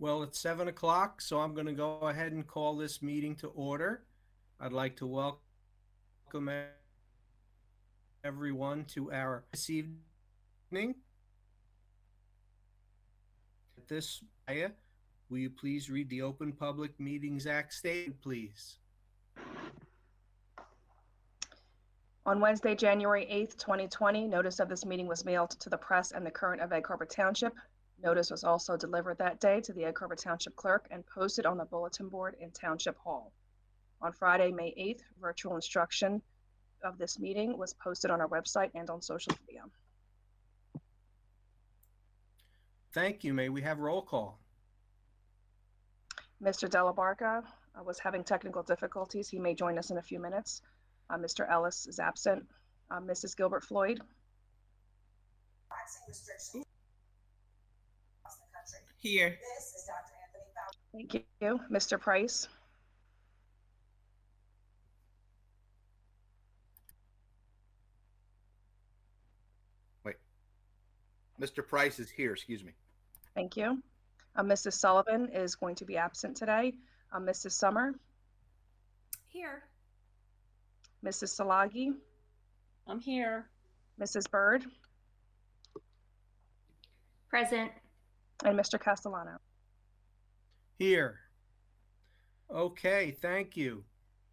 Well, it's 7 o'clock, so I'm going to go ahead and call this meeting to order. I'd like to welcome everyone to our this evening. This, will you please read the Open Public Meetings Act statement, please? On Wednesday, January 8th, 2020, notice of this meeting was mailed to the press and the current of Egg Harbor Township. Notice was also delivered that day to the Egg Harbor Township clerk and posted on the bulletin board in Township Hall. On Friday, May 8th, virtual instruction of this meeting was posted on our website and on social media. Thank you. May we have roll call? Mr. Delabarca was having technical difficulties. He may join us in a few minutes. Mr. Ellis is absent. Mrs. Gilbert Floyd. Here. Thank you. Mr. Price. Wait. Mr. Price is here, excuse me. Thank you. Mrs. Sullivan is going to be absent today. Mrs. Summer. Here. Mrs. Salagi. I'm here. Mrs. Bird. Present. And Mr. Castellano. Here. Okay, thank you.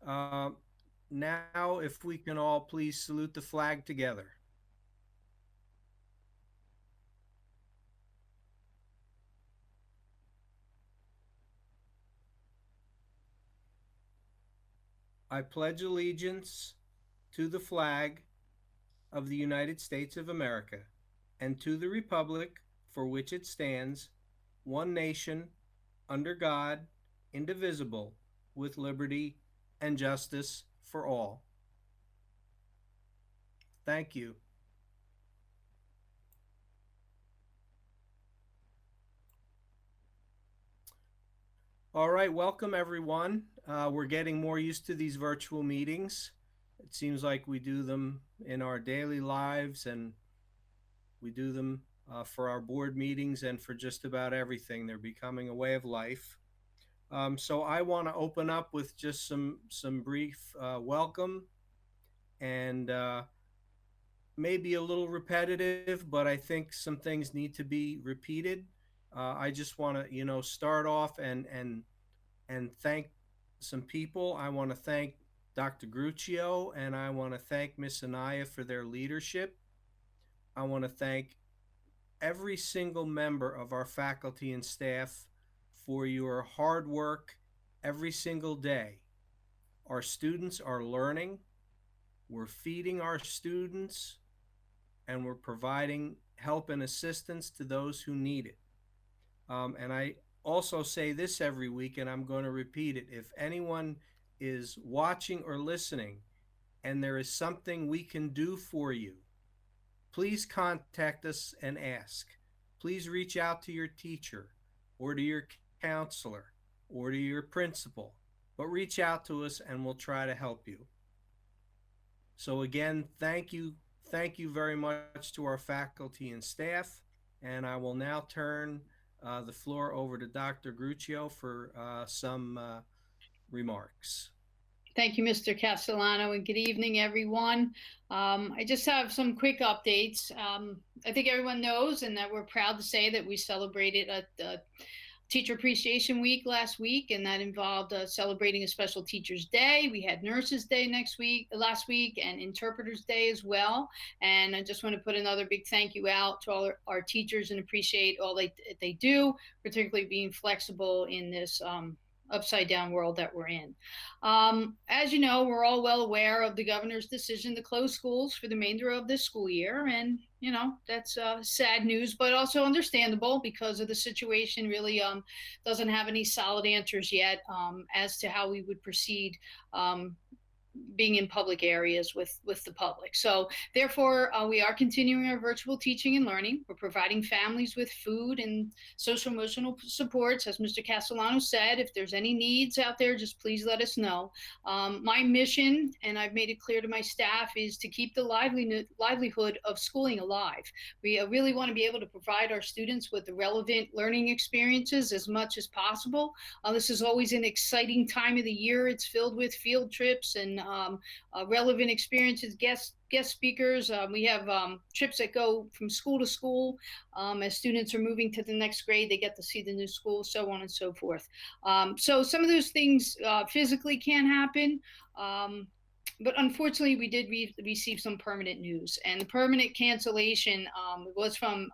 Now, if we can all please salute the flag together. I pledge allegiance to the flag of the United States of America and to the republic for which it stands, one nation, under God, indivisible, with liberty and justice for all. Thank you. All right, welcome everyone. We're getting more used to these virtual meetings. It seems like we do them in our daily lives, and we do them for our board meetings and for just about everything. They're becoming a way of life. So I want to open up with just some brief welcome, and maybe a little repetitive, but I think some things need to be repeated. I just want to, start off and thank some people. I want to thank Dr. Gruccio, and I want to thank Miss Anaya for their leadership. I want to thank every single member of our faculty and staff for your hard work every single day. Our students are learning, we're feeding our students, and we're providing help and assistance to those who need it. And I also say this every week, and I'm going to repeat it. If anyone is watching or listening and there is something we can do for you, please contact us and ask. Please reach out to your teacher or to your counselor or to your principal, but reach out to us and we'll try to help you. So again, thank you very much to our faculty and staff, and I will now turn the floor over to Dr. Gruccio for some remarks. Thank you, Mr. Castellano, and good evening, everyone. I just have some quick updates. I think everyone knows, and that we're proud to say that we celebrated a Teacher Appreciation Week last week, and that involved celebrating a special Teachers Day. We had Nurses Day last week, and Interpreters Day as well. And I just want to put another big thank you out to all our teachers and appreciate all they do, particularly being flexible in this upside down world that we're in. As you know, we're all well aware of the governor's decision to close schools for the remainder of this school year. And, that's sad news, but also understandable because of the situation really doesn't have any solid answers yet as to how we would proceed being in public areas with the public. So therefore, we are continuing our virtual teaching and learning. We're providing families with food and social emotional supports. As Mr. Castellano said, if there's any needs out there, just please let us know. My mission, and I've made it clear to my staff, is to keep the livelihood of schooling alive. We really want to be able to provide our students with the relevant learning experiences as much as possible. This is always an exciting time of the year. It's filled with field trips and relevant experiences, guest speakers. We have trips that go from school to school. As students are moving to the next grade, they get to see the new school, so on and so forth. So some of those things physically can happen. But unfortunately, we did receive some permanent news, and the permanent cancellation was from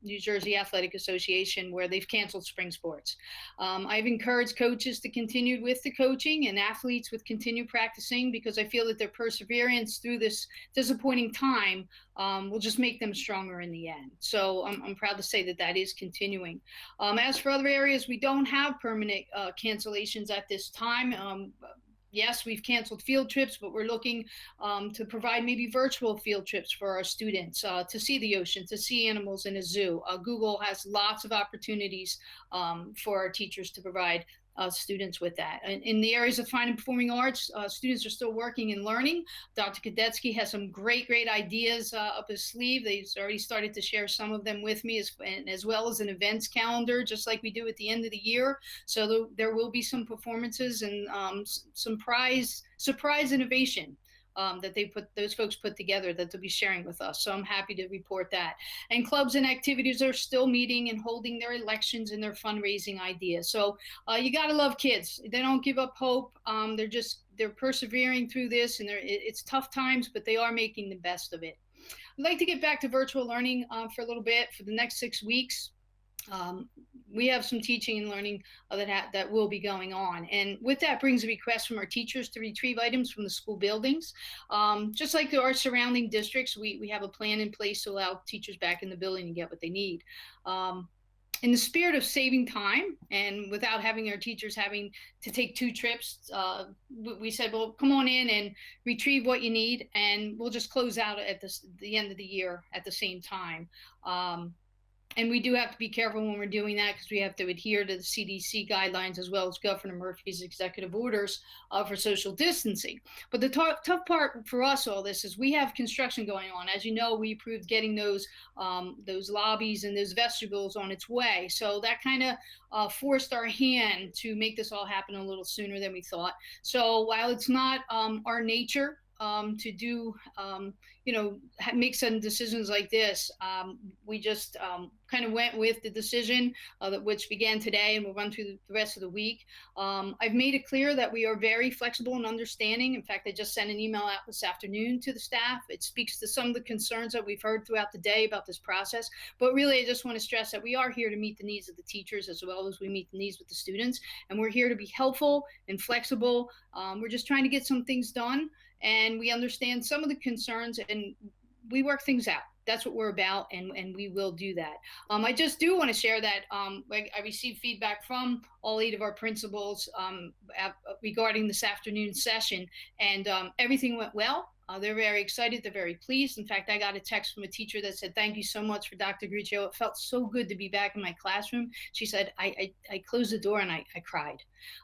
New Jersey Athletic Association, where they've canceled spring sports. I've encouraged coaches to continue with the coaching and athletes with continue practicing, because I feel that their perseverance through this disappointing time will just make them stronger in the end. So I'm proud to say that that is continuing. As for other areas, we don't have permanent cancellations at this time. Yes, we've canceled field trips, but we're looking to provide maybe virtual field trips for our students to see the ocean, to see animals in a zoo. Google has lots of opportunities for our teachers to provide students with that. And in the areas of fine and performing arts, students are still working and learning. Dr. Kadetsky has some great ideas up his sleeve. They've already started to share some of them with me, as well as an events calendar, just like we do at the end of the year. So there will be some performances and some surprise innovation that those folks put together that they'll be sharing with us. So I'm happy to report that. And clubs and activities are still meeting and holding their elections and their fundraising ideas. So you gotta love kids. They don't give up hope. They're persevering through this, and it's tough times, but they are making the best of it. I'd like to get back to virtual learning for a little bit for the next 6 weeks. We have some teaching and learning that will be going on. And with that brings a request from our teachers to retrieve items from the school buildings. Just like our surrounding districts, we have a plan in place to allow teachers back in the building to get what they need. In the spirit of saving time and without having our teachers having to take 2 trips, we said, well, come on in and retrieve what you need, and we'll just close out at the end of the year at the same time. And we do have to be careful when we're doing that, because we have to adhere to the CDC guidelines as well as Governor Murphy's executive orders for social distancing. But the tough part for us, all this, is we have construction going on. As you know, we approved getting those lobbies and those vestibules on its way. So that kind of forced our hand to make this all happen a little sooner than we thought. So while it's not our nature to do, make some decisions like this, we just kind of went with the decision which began today and will run through the rest of the week. I've made it clear that we are very flexible and understanding. In fact, I just sent an email out this afternoon to the staff. It speaks to some of the concerns that we've heard throughout the day about this process. But really, I just want to stress that we are here to meet the needs of the teachers as well as we meet the needs with the students. And we're here to be helpful and flexible. We're just trying to get some things done. And we understand some of the concerns, and we work things out. That's what we're about, and we will do that. I just do want to share that I received feedback from all 8 of our principals regarding this afternoon session, and everything went well. They're very excited. They're very pleased. In fact, I got a text from a teacher that said, "Thank you so much for Dr. Griccio. It felt so good to be back in my classroom." She said, I closed the door and I cried.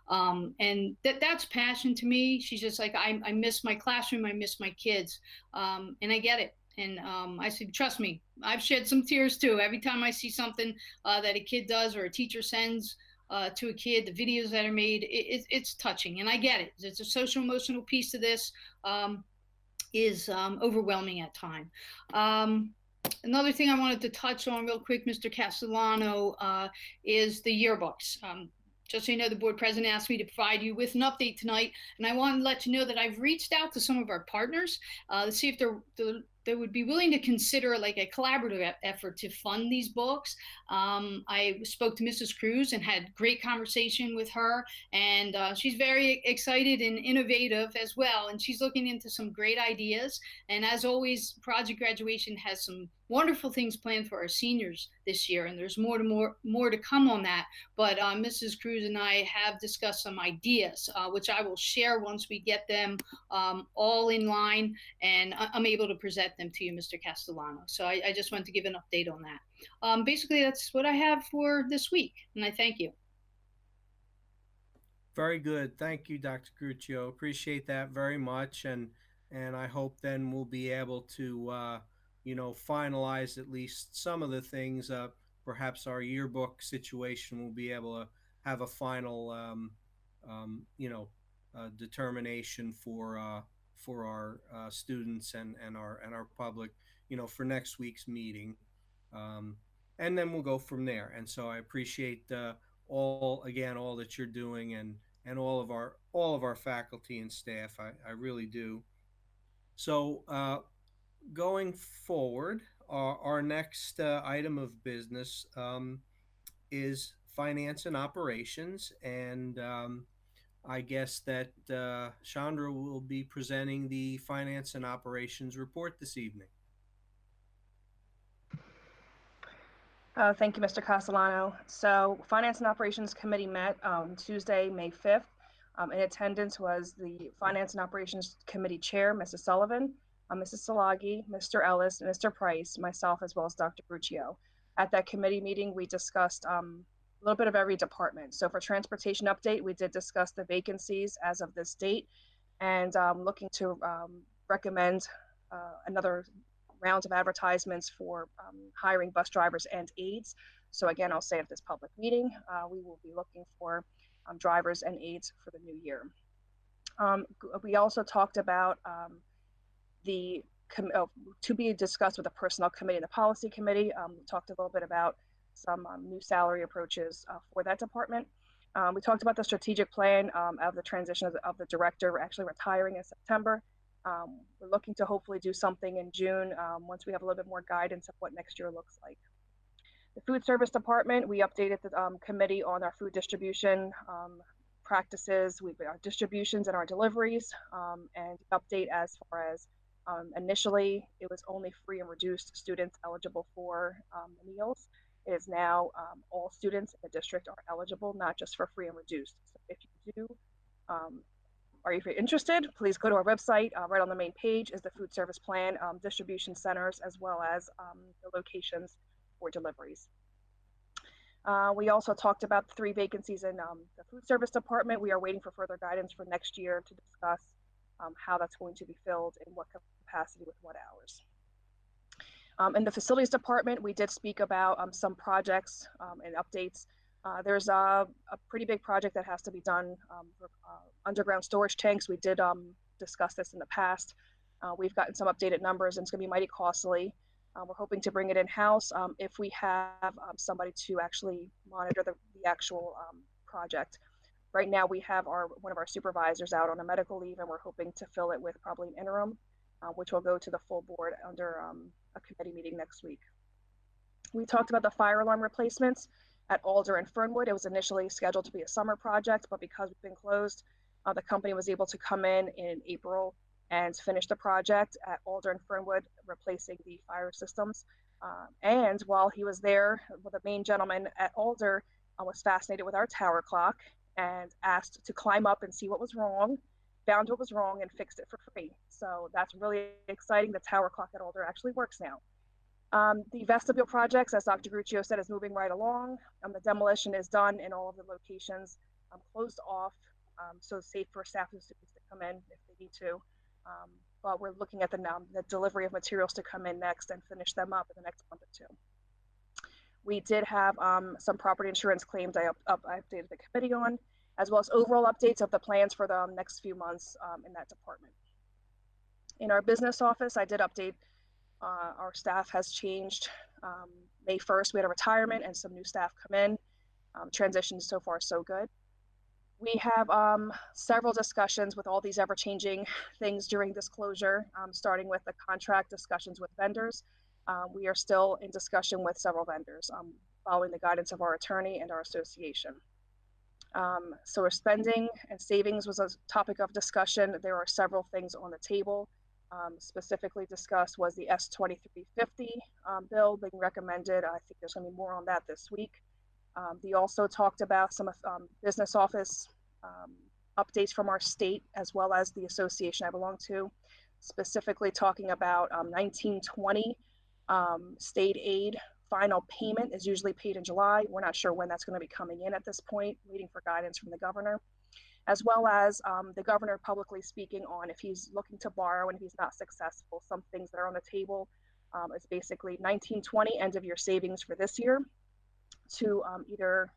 And that's passion to me. She's just like, I miss my classroom. I miss my kids. And I get it. And I said, trust me, I've shed some tears too. Every time I see something that a kid does or a teacher sends to a kid, the videos that are made, it's touching. And I get it. It's a social emotional piece to this. Is overwhelming at time. Another thing I wanted to touch on real quick, Mr. Castellano, is the yearbooks. Just so you know, the board president asked me to provide you with an update tonight, and I wanted to let you know that I've reached out to some of our partners to see if they would be willing to consider like a collaborative effort to fund these books. I spoke to Mrs. Cruz and had great conversation with her, and she's very excited and innovative as well, and she's looking into some great ideas. And as always, Project Graduation has some wonderful things planned for our seniors this year, and there's more to come on that. But Mrs. Cruz and I have discussed some ideas, which I will share once we get them all in line, and I'm able to present them to you, Mr. Castellano. So I just wanted to give an update on that. Basically, that's what I have for this week, and I thank you. Very good. Thank you, Dr. Gruccio. Appreciate that very much, and I hope then we'll be able to finalize at least some of the things. Perhaps our yearbook situation will be able to have a final determination for our students and our public, for next week's meeting, um, and then we'll go from there. And so I appreciate all that you're doing, and all of our faculty and staff. I really do. So going forward, our next item of business is finance and operations, and I guess that Chandra will be presenting the finance and operations report this evening. Thank you, Mr. Castellano. So Finance and Operations Committee met Tuesday, May 5th. In attendance was the Finance and Operations Committee Chair, Mrs. Sullivan, Mrs. Salagi, Mr. Ellis, Mr. Price, myself, as well as Dr. Gruccio. At that committee meeting, we discussed a little bit of every department. So for transportation update, we did discuss the vacancies as of this date, and looking to recommend another rounds of advertisements for hiring bus drivers and aides. So again, I'll say at this public meeting, we will be looking for drivers and aides for the new year. We also talked about to be discussed with the Personnel Committee and the Policy Committee. We talked a little bit about some new salary approaches for that department. We talked about the strategic plan of the transition of the director actually retiring in September. We're looking to hopefully do something in June once we have a little bit more guidance of what next year looks like. The food service department, we updated the committee on our food distribution practices, our distributions and our deliveries, and update as far as initially it was only free and reduced students eligible for meals. It is now all students in the district are eligible, not just for free and reduced. So if you do, or if you're interested, please go to our website. Right on the main page is the food service plan, distribution centers, as well as the locations for deliveries. We also talked about the 3 vacancies in the food service department. We are waiting for further guidance for next year to discuss how that's going to be filled and what capacity with what hours. In the facilities department, we did speak about some projects and updates. There's a pretty big project that has to be done for underground storage tanks. We did discuss this in the past. We've gotten some updated numbers, and it's going to be mighty costly. We're hoping to bring it in-house if we have somebody to actually monitor the actual project. Right now, we have one of our supervisors out on a medical leave, and we're hoping to fill it with probably an interim, which will go to the full board under a committee meeting next week. We talked about the fire alarm replacements at Alder and Fernwood. It was initially scheduled to be a summer project, but because we've been closed, the company was able to come in April and finish the project at Alder and Fernwood, replacing the fire systems. And while he was there, the main gentleman at Alder was fascinated with our tower clock and asked to climb up and see what was wrong, found what was wrong, and fixed it for free. So that's really exciting. The tower clock at Alder actually works now. The vestibule projects, as Dr. Gruccio said, is moving right along. The demolition is done in all of the locations, closed off, so safe for staff and students to come in if they need to. But we're looking at the delivery of materials to come in next and finish them up in the next month or 2. We did have some property insurance claims I updated the committee on, as well as overall updates of the plans for the next few months in that department. In our business office, I did update our staff has changed. May 1st, we had a retirement and some new staff come in. Transition so far so good. We have several discussions with all these ever-changing things during this closure, starting with the contract discussions with vendors. We are still in discussion with several vendors, following the guidance of our attorney and our association. So our spending and savings was a topic of discussion. There are several things on the table. specifically discussed was the S2350 bill being recommended. I think there's going to be more on that this week. They also talked about some business office updates from our state, as well as the association I belong to, specifically talking about 1920 state aid final payment is usually paid in July. We're not sure when that's going to be coming in at this point, waiting for guidance from the governor, as well as the governor publicly speaking on if he's looking to borrow and if he's not successful. Some things that are on the table is basically 1920 end of year savings for this year to either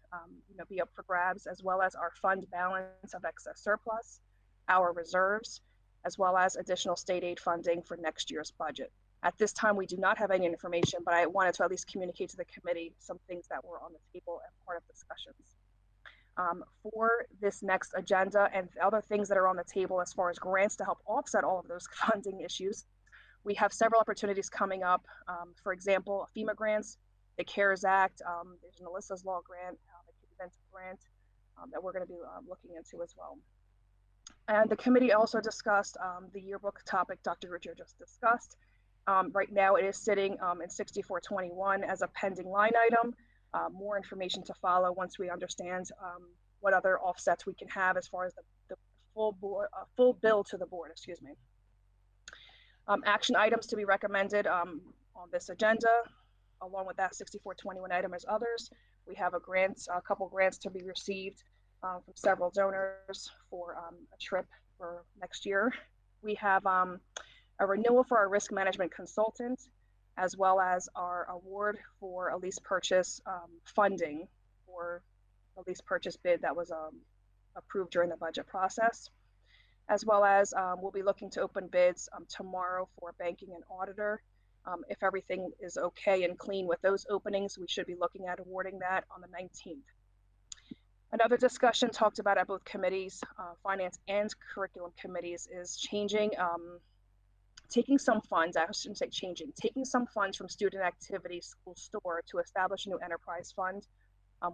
be up for grabs, as well as our fund balance of excess surplus, our reserves, as well as additional state aid funding for next year's budget. At this time, we do not have any information, but I wanted to at least communicate to the committee some things that were on the table and part of discussions. For this next agenda and other things that are on the table as far as grants to help offset all of those funding issues, we have several opportunities coming up. For example, FEMA grants, the CARES Act, there's an Alyssa's Law grant, the Inventive grant that we're going to be looking into as well. And the committee also discussed the yearbook topic Dr. Ruccio just discussed. Right now it is sitting in 6421 as a pending line item. More information to follow once we understand what other offsets we can have as far as the full bill to the board, excuse me. Action items to be recommended on this agenda, along with that 6421 item as others. We have a couple grants to be received from several donors for a trip for next year. We have a renewal for our risk management consultant, as well as our award for a lease purchase funding for a lease purchase bid that was approved during the budget process, as well as we'll be looking to open bids tomorrow for banking and auditor. If everything is okay and clean with those openings, we should be looking at awarding that on the 19th. Another discussion talked about at both committees, finance and curriculum committees, is taking some funds, I shouldn't say changing, taking some funds from student activity school store to establish a new enterprise fund.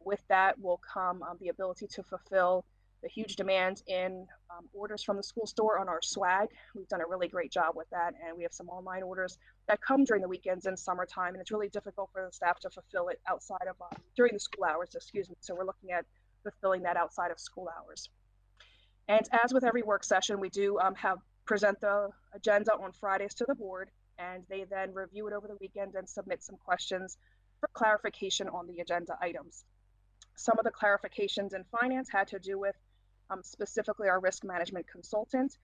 With that will come the ability to fulfill the huge demand in orders from the school store on our swag. We've done a really great job with that, and we have some online orders that come during the weekends and summertime, and it's really difficult for the staff to fulfill it outside of during the school hours, excuse me. So we're looking at fulfilling that outside of school hours. And as with every work session, we do present the agenda on Fridays to the board, and they then review it over the weekend and submit some questions for clarification on the agenda items. Some of the clarifications in finance had to do with specifically our risk management consultant,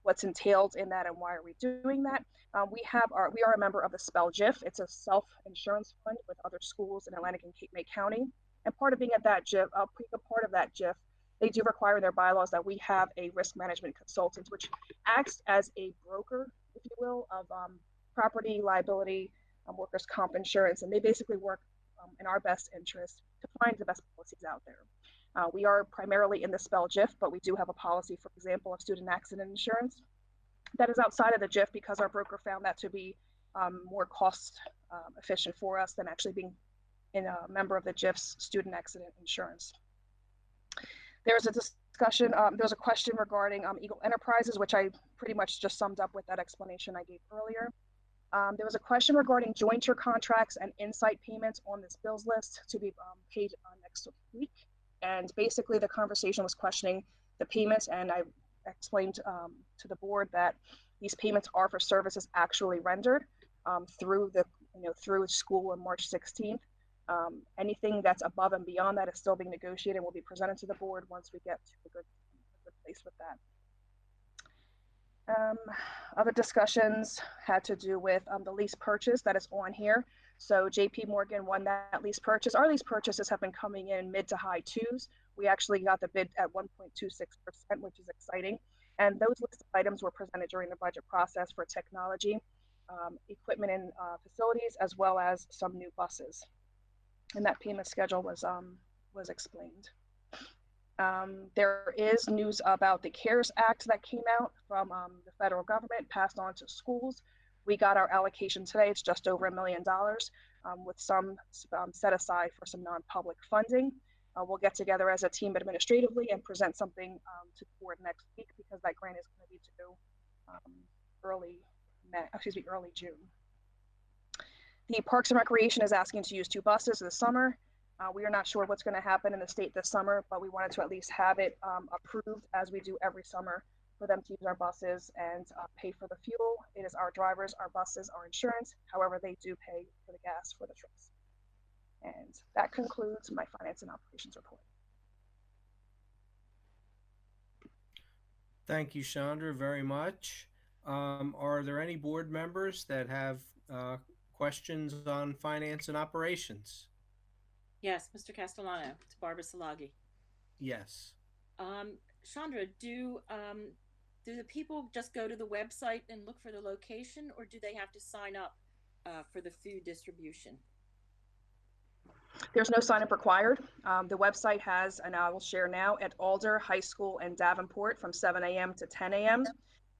what's entailed in that and why are we doing that. We are a member of the SPELL GIF. It's a self-insurance fund with other schools in Atlantic and Cape May County. And part of being at that GIF, part of that GIF, they do require in their bylaws that we have a risk management consultant, which acts as a broker, if you will, of property, liability, workers' comp insurance, and they basically work in our best interest to find the best policies out there. We are primarily in the SPELL GIF, but we do have a policy, for example, of student accident insurance that is outside of the GIF because our broker found that to be more cost efficient for us than actually being in a member of the GIF's student accident insurance. There was a discussion, there was a question regarding Eagle Enterprises, which I pretty much just summed up with that explanation I gave earlier. There was a question regarding jointure contracts and insight payments on this bills list to be paid next week. And basically the conversation was questioning the payments, and I explained to the board that these payments are for services actually rendered through school on March 16th. Anything that's above and beyond that is still being negotiated and will be presented to the board once we get to a good place with that. Other discussions had to do with the lease purchase that is on here. So JP Morgan won that lease purchase. Our lease purchases have been coming in mid to high twos. We actually got the bid at 1.26%, which is exciting. And those listed items were presented during the budget process for technology, equipment and facilities, as well as some new buses. And that payment schedule was explained. There is news about the CARES Act that came out from the federal government, passed on to schools. We got our allocation today. It's just over $1 million with some set aside for some non-public funding. We'll get together as a team administratively and present something to the board next week because that grant is going to be due early June. The Parks and Recreation is asking to use 2 buses this summer. We are not sure what's going to happen in the state this summer, but we wanted to at least have it approved, as we do every summer, for them to use our buses and pay for the fuel. It is our drivers, our buses, our insurance. However, they do pay for the gas for the trips. And that concludes my finance and operations report. Thank you, Chandra, very much. Are there any board members that have questions on finance and operations? Yes, Mr. Castellano. It's Barbara Salagi. Yes. Chandra, do the people just go to the website and look for the location, or do they have to sign up for the food distribution? There's no sign up required. The website has, and I will share now, at Alder, High School, and Davenport from 7 a.m. to 10 a.m.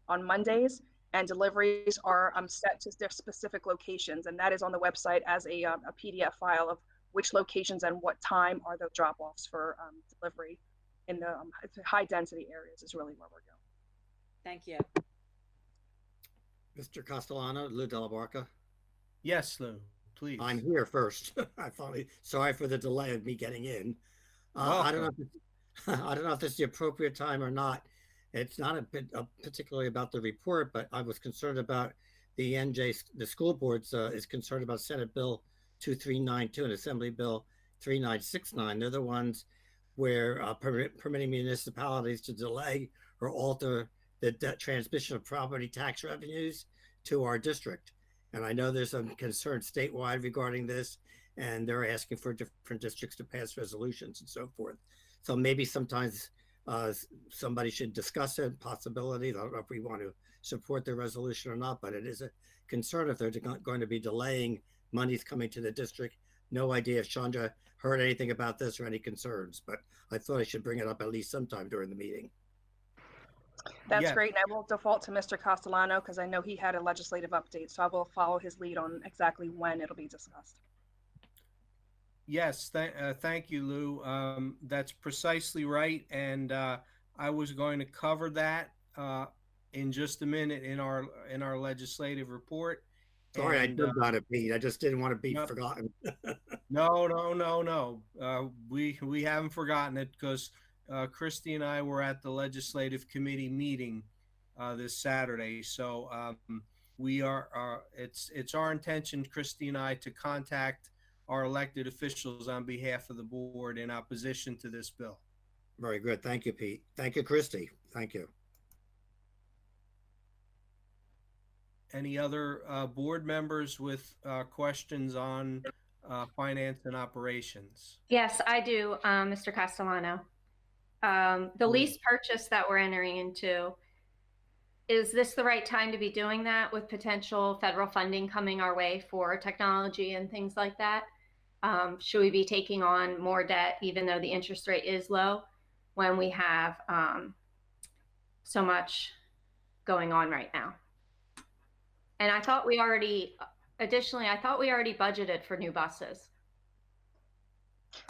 on Mondays, and deliveries are set to their specific locations, and that is on the website as a PDF file of which locations and what time are the drop-offs for delivery in the high density areas is really where we're going. Thank you. Mr. Castellano, Lou Della Barca. Yes, Lou, please. I'm here first. Sorry for the delay of me getting in. I don't know if this is the appropriate time or not. It's not particularly about the report, but I was concerned about the school boards is concerned about Senate Bill 2392 and Assembly Bill 3969. They're the ones where permitting municipalities to delay or alter the transmission of property tax revenues to our district. And I know there's some concern statewide regarding this, and they're asking for different districts to pass resolutions and so forth. So maybe sometimes somebody should discuss it, possibilities. I don't know if we want to support the resolution or not, but it is a concern if they're going to be delaying monies coming to the district. No idea if Chandra heard anything about this or any concerns, but I thought I should bring it up at least sometime during the meeting. That's great, and I will default to Mr. Castellano because I know he had a legislative update, so I will follow his lead on exactly when it'll be discussed. Yes, thank you, Lou. That's precisely right, and I was going to cover that in just a minute in our legislative report. Sorry, I jumped on it, Pete. I just didn't want to be forgotten. No. We haven't forgotten it because Christy and I were at the legislative committee meeting this Saturday. So we are. It's our intention, Christy and I, to contact our elected officials on behalf of the board in opposition to this bill. Very good. Thank you, Pete. Thank you, Christy. Thank you. Any other board members with questions on finance and operations? Yes, I do, Mr. Castellano. The lease purchase that we're entering into, is this the right time to be doing that with potential federal funding coming our way for technology and things like that? Should we be taking on more debt even though the interest rate is low when we have so much going on right now? And I thought we already, additionally, I thought we already budgeted for new buses.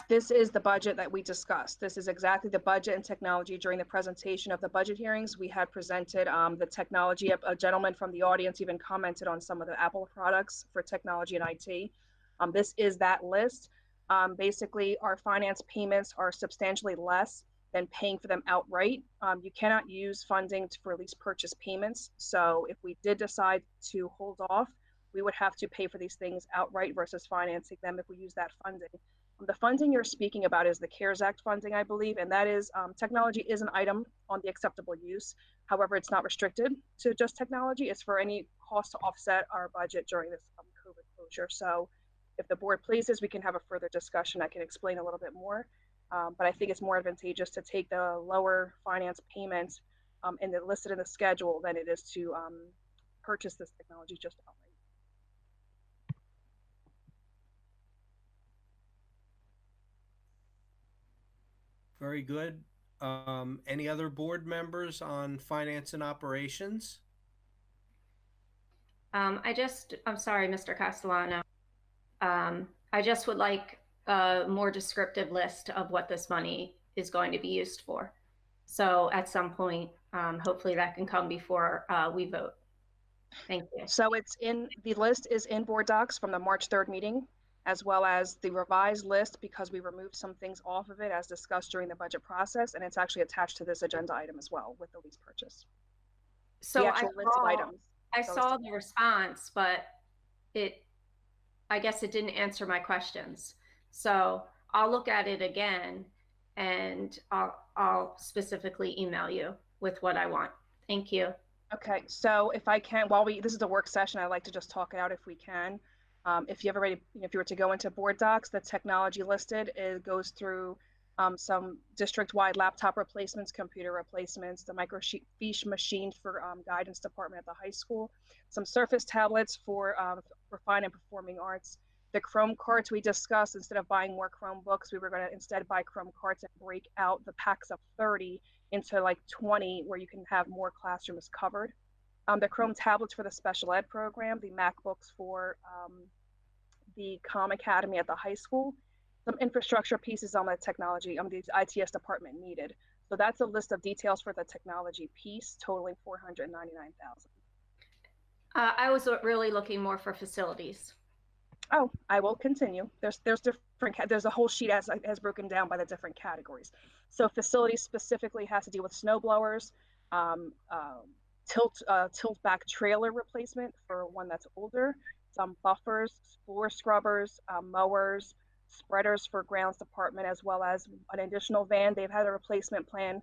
This is the budget that we discussed. This is exactly the budget and technology. During the presentation of the budget hearings, we had presented the technology. A gentleman from the audience even commented on some of the Apple products for technology and IT. This is that list. Basically, our finance payments are substantially less than paying for them outright. You cannot use funding for lease purchase payments. So if we did decide to hold off, we would have to pay for these things outright versus financing them if we use that funding. The funding you're speaking about is the CARES Act funding, I believe, and that is technology is an item on the acceptable use. However, it's not restricted to just technology. It's for any cost to offset our budget during this COVID closure. So if the board pleases, we can have a further discussion. I can explain a little bit more, but I think it's more advantageous to take the lower finance payments and listed in the schedule than it is to purchase this technology just outright. Very good. Any other board members on finance and operations? I'm sorry, Mr. Castellano. I just would like a more descriptive list of what this money is going to be used for. So at some point, hopefully that can come before we vote. Thank you. So the list is in board docs from the March 3rd meeting, as well as the revised list because we removed some things off of it as discussed during the budget process. And it's actually attached to this agenda item as well with the lease purchase. So The actual list of items. I So saw the response, but I guess it didn't answer my questions. So I'll look at it again and I'll specifically email you with what I want. Thank you. Okay, so if I can, this is a work session, I'd like to just talk it out if we can. If you were to go into board docs, the technology listed, it goes through some district-wide laptop replacements, computer replacements, the microfiche machine for guidance department at the high school, some Surface tablets for fine and performing arts. The Chrome carts we discussed, instead of buying more Chromebooks, we were going to instead buy Chrome carts and break out the packs of 30 into like 20 where you can have more classrooms covered. The Chrome tablets for the special ed program, the MacBooks for the Com Academy at the high school, some infrastructure pieces on the technology, the ITS department needed. So that's a list of details for the technology piece, totaling $499,000. I was really looking more for facilities. Oh, I will continue. There's different, there's a whole sheet as broken down by the different categories. So facilities specifically has to deal with snow blowers, tilt back trailer replacement for one that's older, some buffers, floor scrubbers, mowers, spreaders for grounds department, as well as an additional van. They've had a replacement plan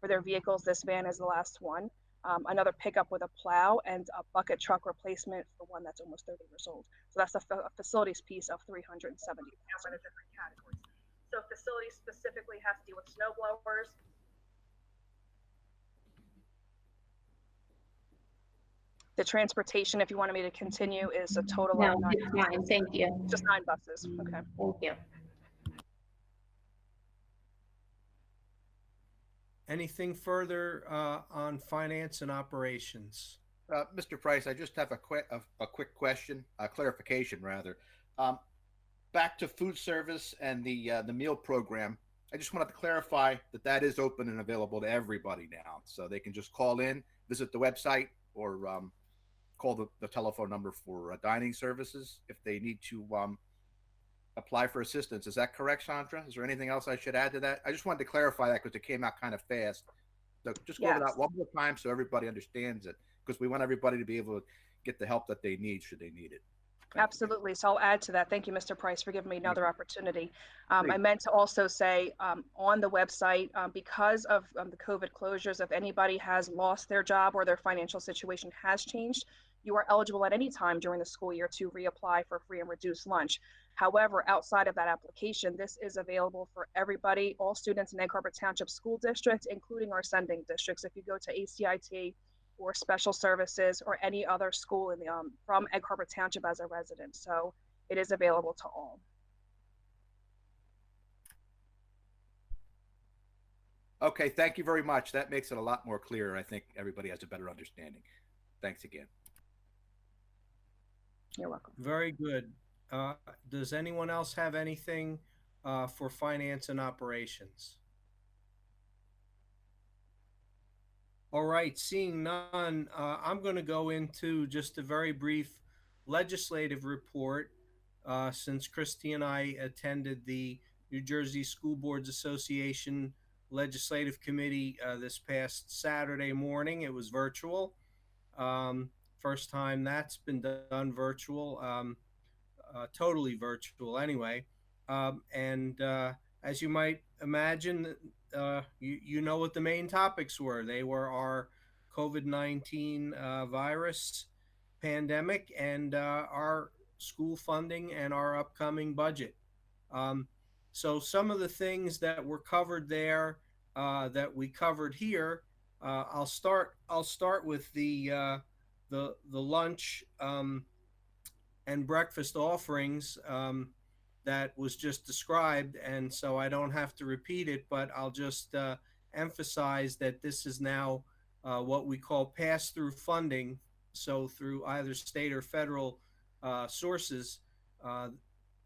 for their vehicles. This van is the last one. Another pickup with a plow, and a bucket truck replacement for one that's almost 30 years old. So that's a facilities piece of $370,000 in different categories. So facilities specifically has to deal with snow blowers. The transportation, if you wanted me to continue, is a total of 9 buses. Thank you. Just 9 buses. Okay. Thank you. Anything further on finance and operations? Mr. Price, I just have a quick question, a clarification rather. Back to food service and the meal program. I just wanted to clarify that is open and available to everybody now, so they can just call in, visit the website, or call the telephone number for dining services if they need to apply for assistance. Is that correct, Chandra? Is there anything else I should add to that? I just wanted to clarify that because it came out kind of fast. So just go over that one more time so everybody understands it, because we want everybody to be able to get the help that they need should they need it. Absolutely. So I'll add to that. Thank you, Mr. Price, for giving me another opportunity. I meant to also say on the website, because of the COVID closures, if anybody has lost their job or their financial situation has changed, you are eligible at any time during the school year to reapply for free and reduced lunch. However, outside of that application, this is available for everybody, all students in Egg Harbor Township School District, including our sending districts. If you go to ACIT or special services or any other school in the from Egg Harbor Township as a resident. So it is available to all. Okay, thank you very much. That makes it a lot more clear. I think everybody has a better understanding. Thanks again. You're welcome. Very good. Does anyone else have anything for finance and operations? All right, seeing none, I'm going to go into just a very brief legislative report since Christy and I attended the New Jersey School Boards Association Legislative Committee this past Saturday morning. It was virtual. First time that's been done virtual, totally virtual anyway. And as you might imagine, you know what the main topics were. They were our COVID-19 virus pandemic and our school funding and our upcoming budget. So some of the things that were covered there that we covered here, I'll start with the lunch and breakfast offerings that was just described, and so I don't have to repeat it, but I'll just emphasize that this is now what we call pass-through funding. So through either state or federal sources,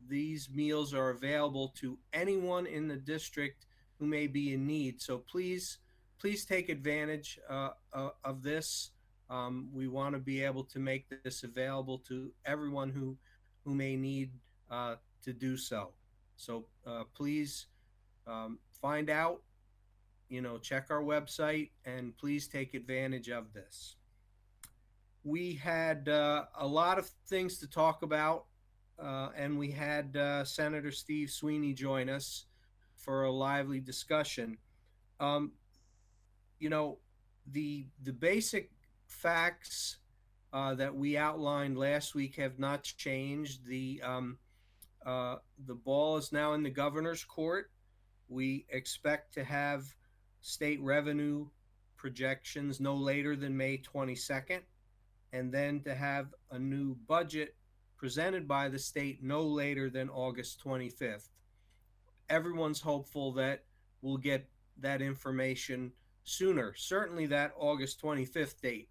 these meals are available to anyone in the district who may be in need. So please take advantage of this. We want to be able to make this available to everyone who may need to do so. So please find out, check our website, and please take advantage of this. We had a lot of things to talk about, and we had Senator Steve Sweeney join us for a lively discussion. Um, the basic facts that we outlined last week have not changed. The ball is now in the governor's court. We expect to have state revenue projections no later than May 22nd, and then to have a new budget presented by the state no later than August 25th. Everyone's hopeful that we'll get that information sooner. Certainly that August 25th date.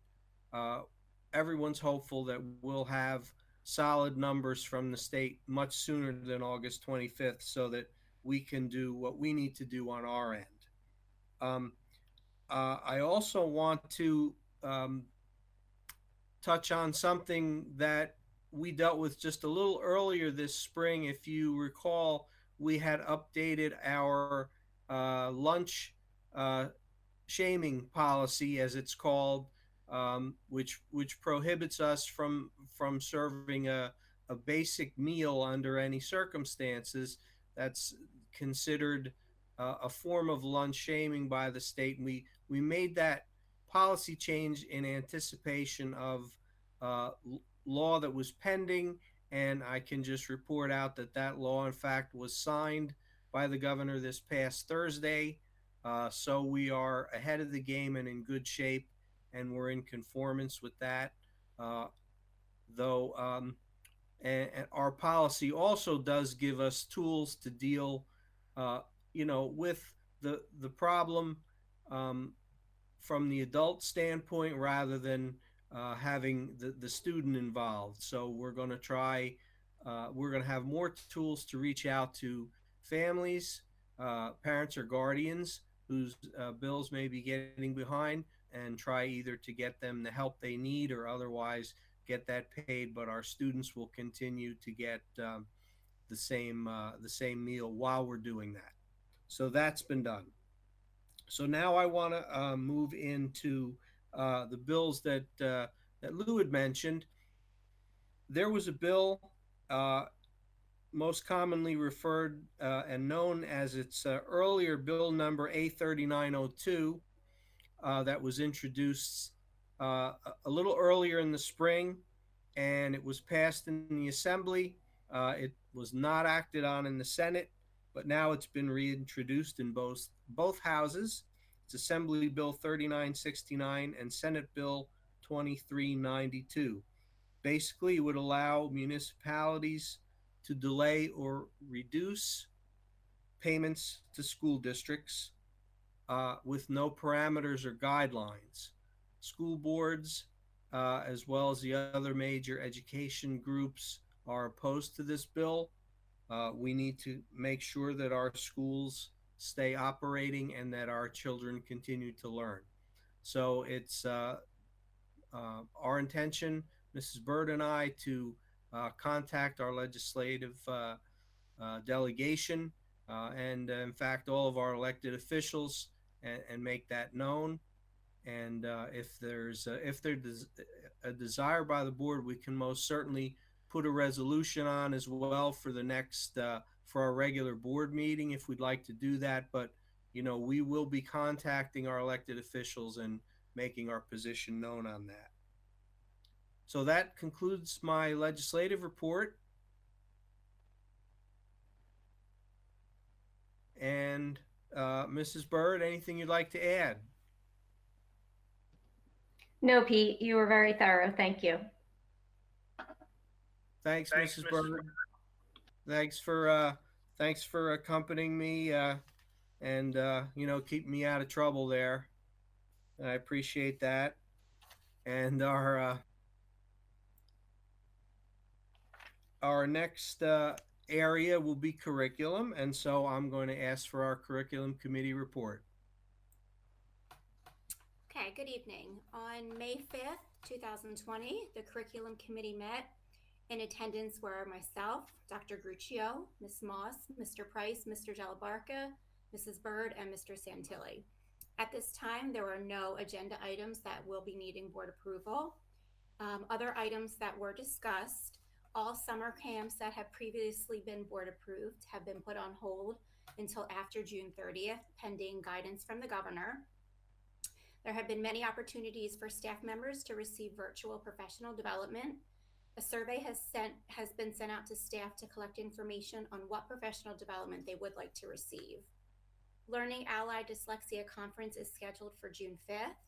Everyone's hopeful that we'll have solid numbers from the state much sooner than August 25th so that we can do what we need to do on our end. I also want to touch on something that we dealt with just a little earlier this spring. If you recall, we had updated our lunch shaming policy, as it's called, which prohibits us from serving a basic meal under any circumstances. That's considered a form of lunch shaming by the state. And we made that policy change in anticipation of law that was pending, and I can just report out that law, in fact, was signed by the governor this past Thursday. So we are ahead of the game and in good shape, and we're in conformance with that. Though, and our policy also does give us tools to deal, with the problem from the adult standpoint rather than having the student involved. So we're going to try. We're going to have more tools to reach out to families, parents, or guardians whose bills may be getting behind, and try either to get them the help they need or otherwise get that paid. But our students will continue to get the same meal while we're doing that. So that's been done. So now I want to move into the bills that Lou had mentioned. There was a bill, most commonly referred and known as its earlier bill number A3902, that was introduced a little earlier in the spring, and it was passed in the Assembly. It was not acted on in the Senate, but now it's been reintroduced in both houses. It's Assembly Bill 3969 and Senate Bill 2392. Basically, it would allow municipalities to delay or reduce payments to school districts with no parameters or guidelines. School boards, as well as the other major education groups, are opposed to this bill. We need to make sure that our schools stay operating and that our children continue to learn. So it's our intention, Mrs. Bird and I, to contact our legislative delegation and in fact all of our elected officials and make that known. And if there's a desire by the board, we can most certainly put a resolution on as well for the next for our regular board meeting if we'd like to do that. But we will be contacting our elected officials and making our position known on that. So that concludes my legislative report. And Mrs. Bird, anything you'd like to add? No, Pete, you were very thorough. Thank you. Thanks, Mrs. Bird. Thanks for accompanying me and keeping me out of trouble there. I appreciate that. And our next area will be curriculum, and so I'm going to ask for our curriculum committee report. Okay, good evening. On May 5th, 2020, the Curriculum Committee met. In attendance were myself, Dr. Gruccio, Ms. Moss, Mr. Price, Mr. Jalabarka, Mrs. Bird, and Mr. Santilli. At this time, there are no agenda items that will be needing board approval. Other items that were discussed, all summer camps that have previously been board approved have been put on hold until after June 30th, pending guidance from the governor. There have been many opportunities for staff members to receive virtual professional development. A survey has been sent out to staff to collect information on what professional development they would like to receive. Learning Allied Dyslexia Conference is scheduled for June 5th.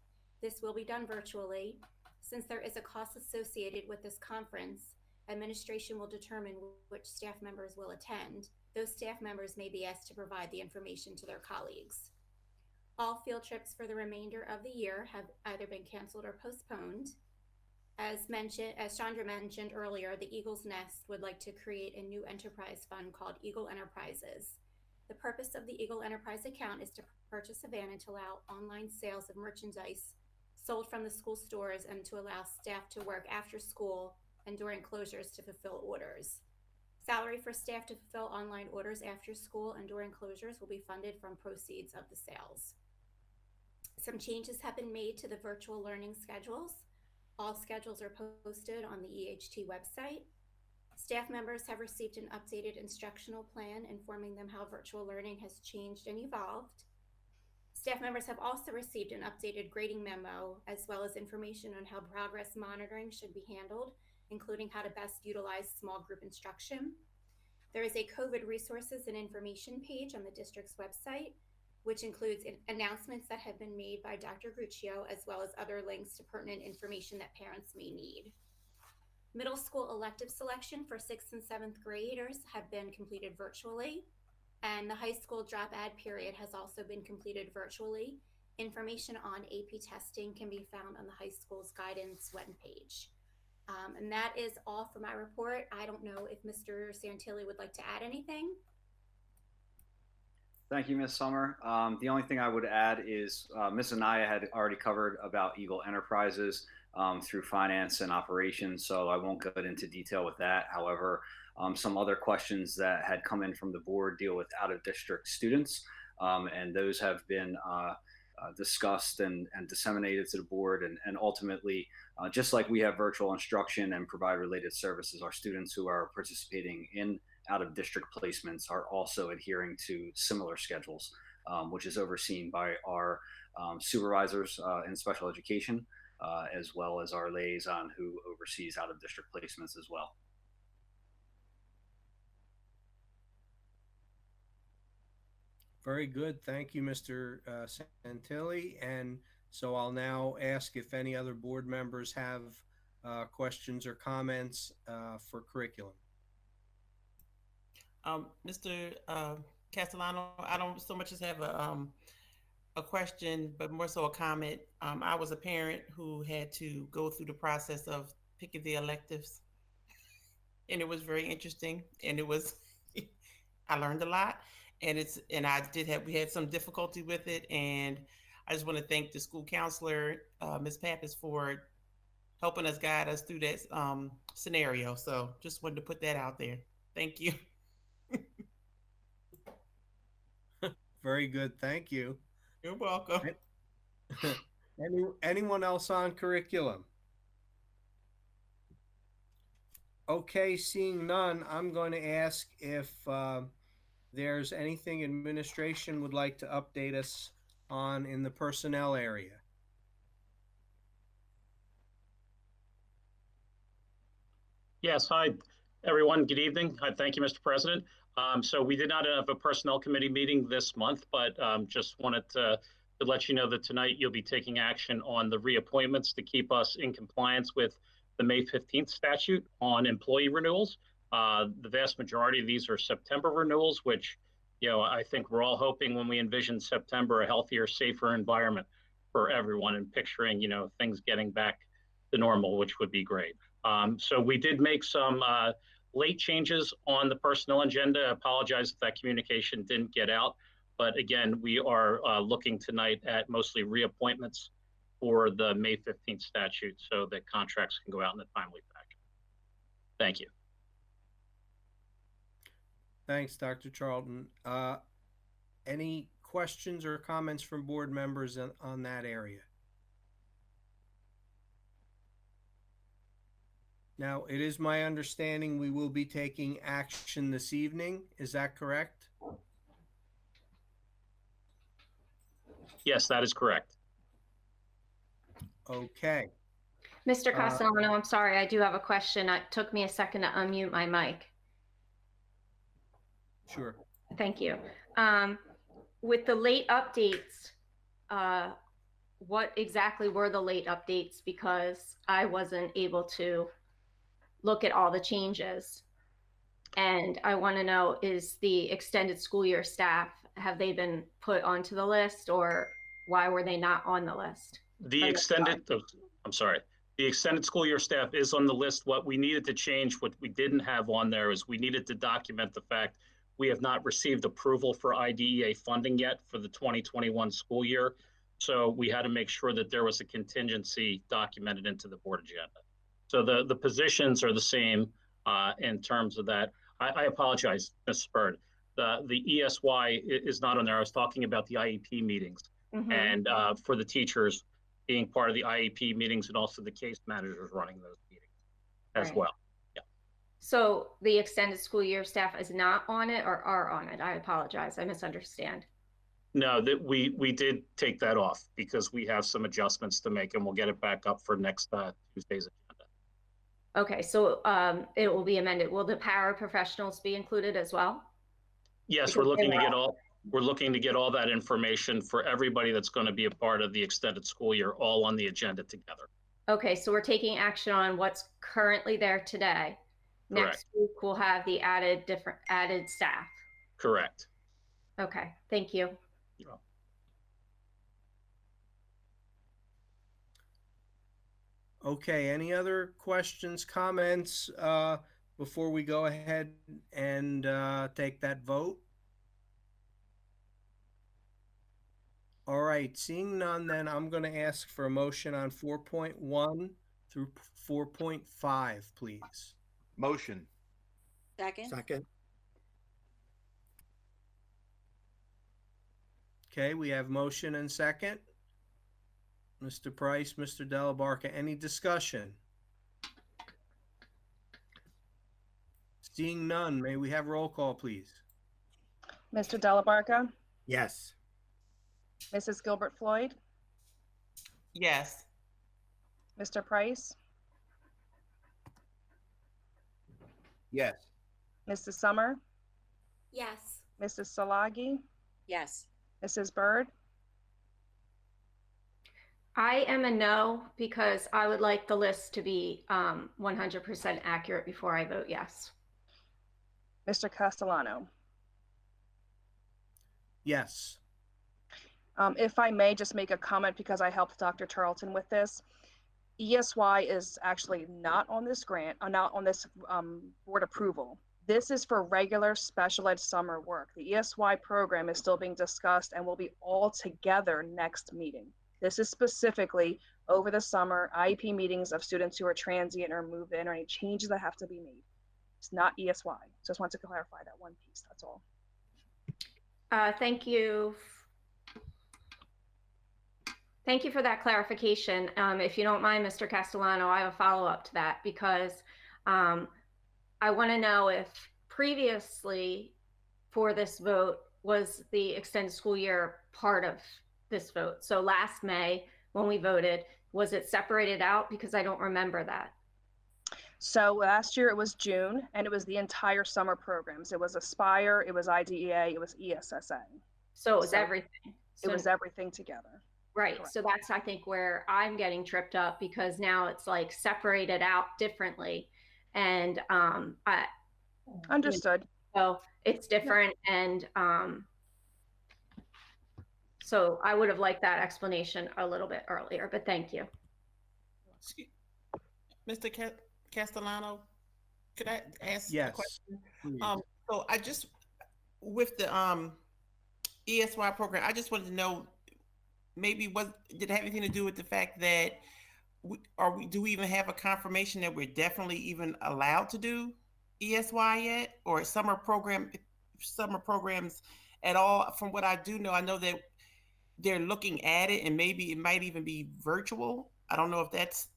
This will be done virtually. Since there is a cost associated with this conference, administration will determine which staff members will attend. Those staff members may be asked to provide the information to their colleagues. All field trips for the remainder of the year have either been canceled or postponed. As Chandra mentioned earlier, the Eagle's Nest would like to create a new enterprise fund called Eagle Enterprises. The purpose of the Eagle Enterprise account is to purchase a van and to allow online sales of merchandise sold from the school stores and to allow staff to work after school and during closures to fulfill orders. Salary for staff to fulfill online orders after school and during closures will be funded from proceeds of the sales. Some changes have been made to the virtual learning schedules. All schedules are posted on the EHT website. Staff members have received an updated instructional plan informing them how virtual learning has changed and evolved. Staff members have also received an updated grading memo, as well as information on how progress monitoring should be handled, including how to best utilize small group instruction. There is a COVID resources and information page on the district's website, which includes announcements that have been made by Dr. Gruccio, as well as other links to pertinent information that parents may need. Middle school elective selection for 6th and 7th graders have been completed virtually, and the high school drop add period has also been completed virtually. Information on AP testing can be found on the high school's guidance webpage. And that is all for my report. I don't know if Mr. Santilli would like to add anything. Thank you, Ms. Summer. The only thing I would add is Ms. Anaya had already covered about Eagle Enterprises through finance and operations, so I won't go into detail with that. However, some other questions that had come in from the board deal with out-of-district students, and those have been discussed and disseminated to the board, and ultimately, just like we have virtual instruction and provide related services, our students who are participating in out-of-district placements are also adhering to similar schedules, which is overseen by our supervisors in special education, as well as our liaison who oversees out-of-district placements as well. Very good. Thank you, Mr. Santilli. And so I'll now ask if any other board members have questions or comments for curriculum. Mr. Castellano, I don't so much as have a question, but more so a comment. I was a parent who had to go through the process of picking the electives, and it was very interesting, and it was I learned a lot, and we had some difficulty with it, and I just want to thank the school counselor, Ms. Pappas, for helping us guide us through that scenario. So just wanted to put that out there. Thank you. Very good. Thank you. You're welcome. Anyone else on curriculum? Okay, seeing none, I'm going to ask if there's anything administration would like to update us on in the personnel area. Yes, hi, everyone. Good evening. Thank you, Mr. President. So we did not have a personnel committee meeting this month, but just wanted to let you know that tonight you'll be taking action on the reappointments to keep us in compliance with the May 15th statute on employee renewals. The vast majority of these are September renewals, which, I think we're all hoping when we envision September, a healthier, safer environment for everyone, and picturing, things getting back to normal, which would be great. So we did make some late changes on the personnel agenda. I apologize if that communication didn't get out. But again, we are looking tonight at mostly reappointments for the May 15th statute so that contracts can go out in a timely fashion. Thank you. Thanks, Dr. Charlton. Any questions or comments from board members on that area? Now, it is my understanding we will be taking action this evening. Is that correct? Yes, that is correct. Okay. Mr. Castellano, I'm sorry, I do have a question. It took me a second to unmute my mic. Sure. Thank you. With the late updates, what exactly were the late updates? Because I wasn't able to look at all the changes. And I want to know, is the extended school year staff, have they been put onto the list, or why were they not on the list? The extended school year staff is on the list. What we needed to change, what we didn't have on there, is we needed to document the fact we have not received approval for IDEA funding yet for the 2021 school year. So we had to make sure that there was a contingency documented into the board agenda. So the positions are the same in terms of that. I apologize, Ms. Spurd. The ESY is not on there. I was talking about the IEP meetings. Mm-hmm. And for the teachers being part of the IEP meetings, and also the case managers running those meetings as well. Yeah. So the extended school year staff is not on it, or are on it? I apologize. I misunderstand. No, that we did take that off because we have some adjustments to make, and we'll get it back up for next Tuesday's agenda. Okay, so it will be amended. Will the paraprofessionals be included as well? Yes, we're looking to get all that information for everybody that's going to be a part of the extended school year, all on the agenda together. Okay, so we're taking action on what's currently there today. Correct. Next week we'll have the added staff. Correct. Okay, thank you. You're welcome. Okay, any other questions, comments before we go ahead and take that vote? All right, seeing none, then I'm going to ask for a motion on 4.1 through 4.5, please. Motion. Second. Okay, we have motion and second. Mr. Price, Mr. Delabarka, any discussion? Seeing none, may we have roll call, please? Mr. Delabarka, Yes. Mrs. Gilbert Floyd, Yes. Mr. Price, Yes. Mrs. Summer, Yes. Mrs. Salagi, Yes. Mrs. Byrd, I am a no because I would like the list to be 100% accurate before I vote yes. Mr. Castellano. Yes. If I may just make a comment, because I helped Dr. Charlton with this. ESY is actually not on this grant, not on this board approval. This is for regular special ed summer work. The ESY program is still being discussed and will be all together next meeting. This is specifically over the summer IEP meetings of students who are transient or move in, or any changes that have to be made. It's not ESY. Just want to clarify that one piece, that's all. Thank you. Thank you for that clarification. If you don't mind, Mr. Castellano, I have a follow-up to that, because I want to know if previously for this vote was the extended school year part of this vote. So last May when we voted, was it separated out? Because I don't remember that. So last year it was June, and it was the entire summer programs. It was Aspire, it was IDEA, it was ESSA. So it was everything. It was everything together. Right. Correct. So that's, I think, where I'm getting tripped up, because now it's like separated out differently. And I Understood. So it's different. And so I would have liked that explanation a little bit earlier, but thank you. Mr. Castellano, could I ask Yes. a question? Please. So I just, with the ESY program, I just wanted to know, maybe did it have anything to do with the fact that do we even have a confirmation that we're definitely even allowed to do ESY yet, or summer programs at all? From what I do know, I know that they're looking at it, and maybe it might even be virtual. I don't know if that's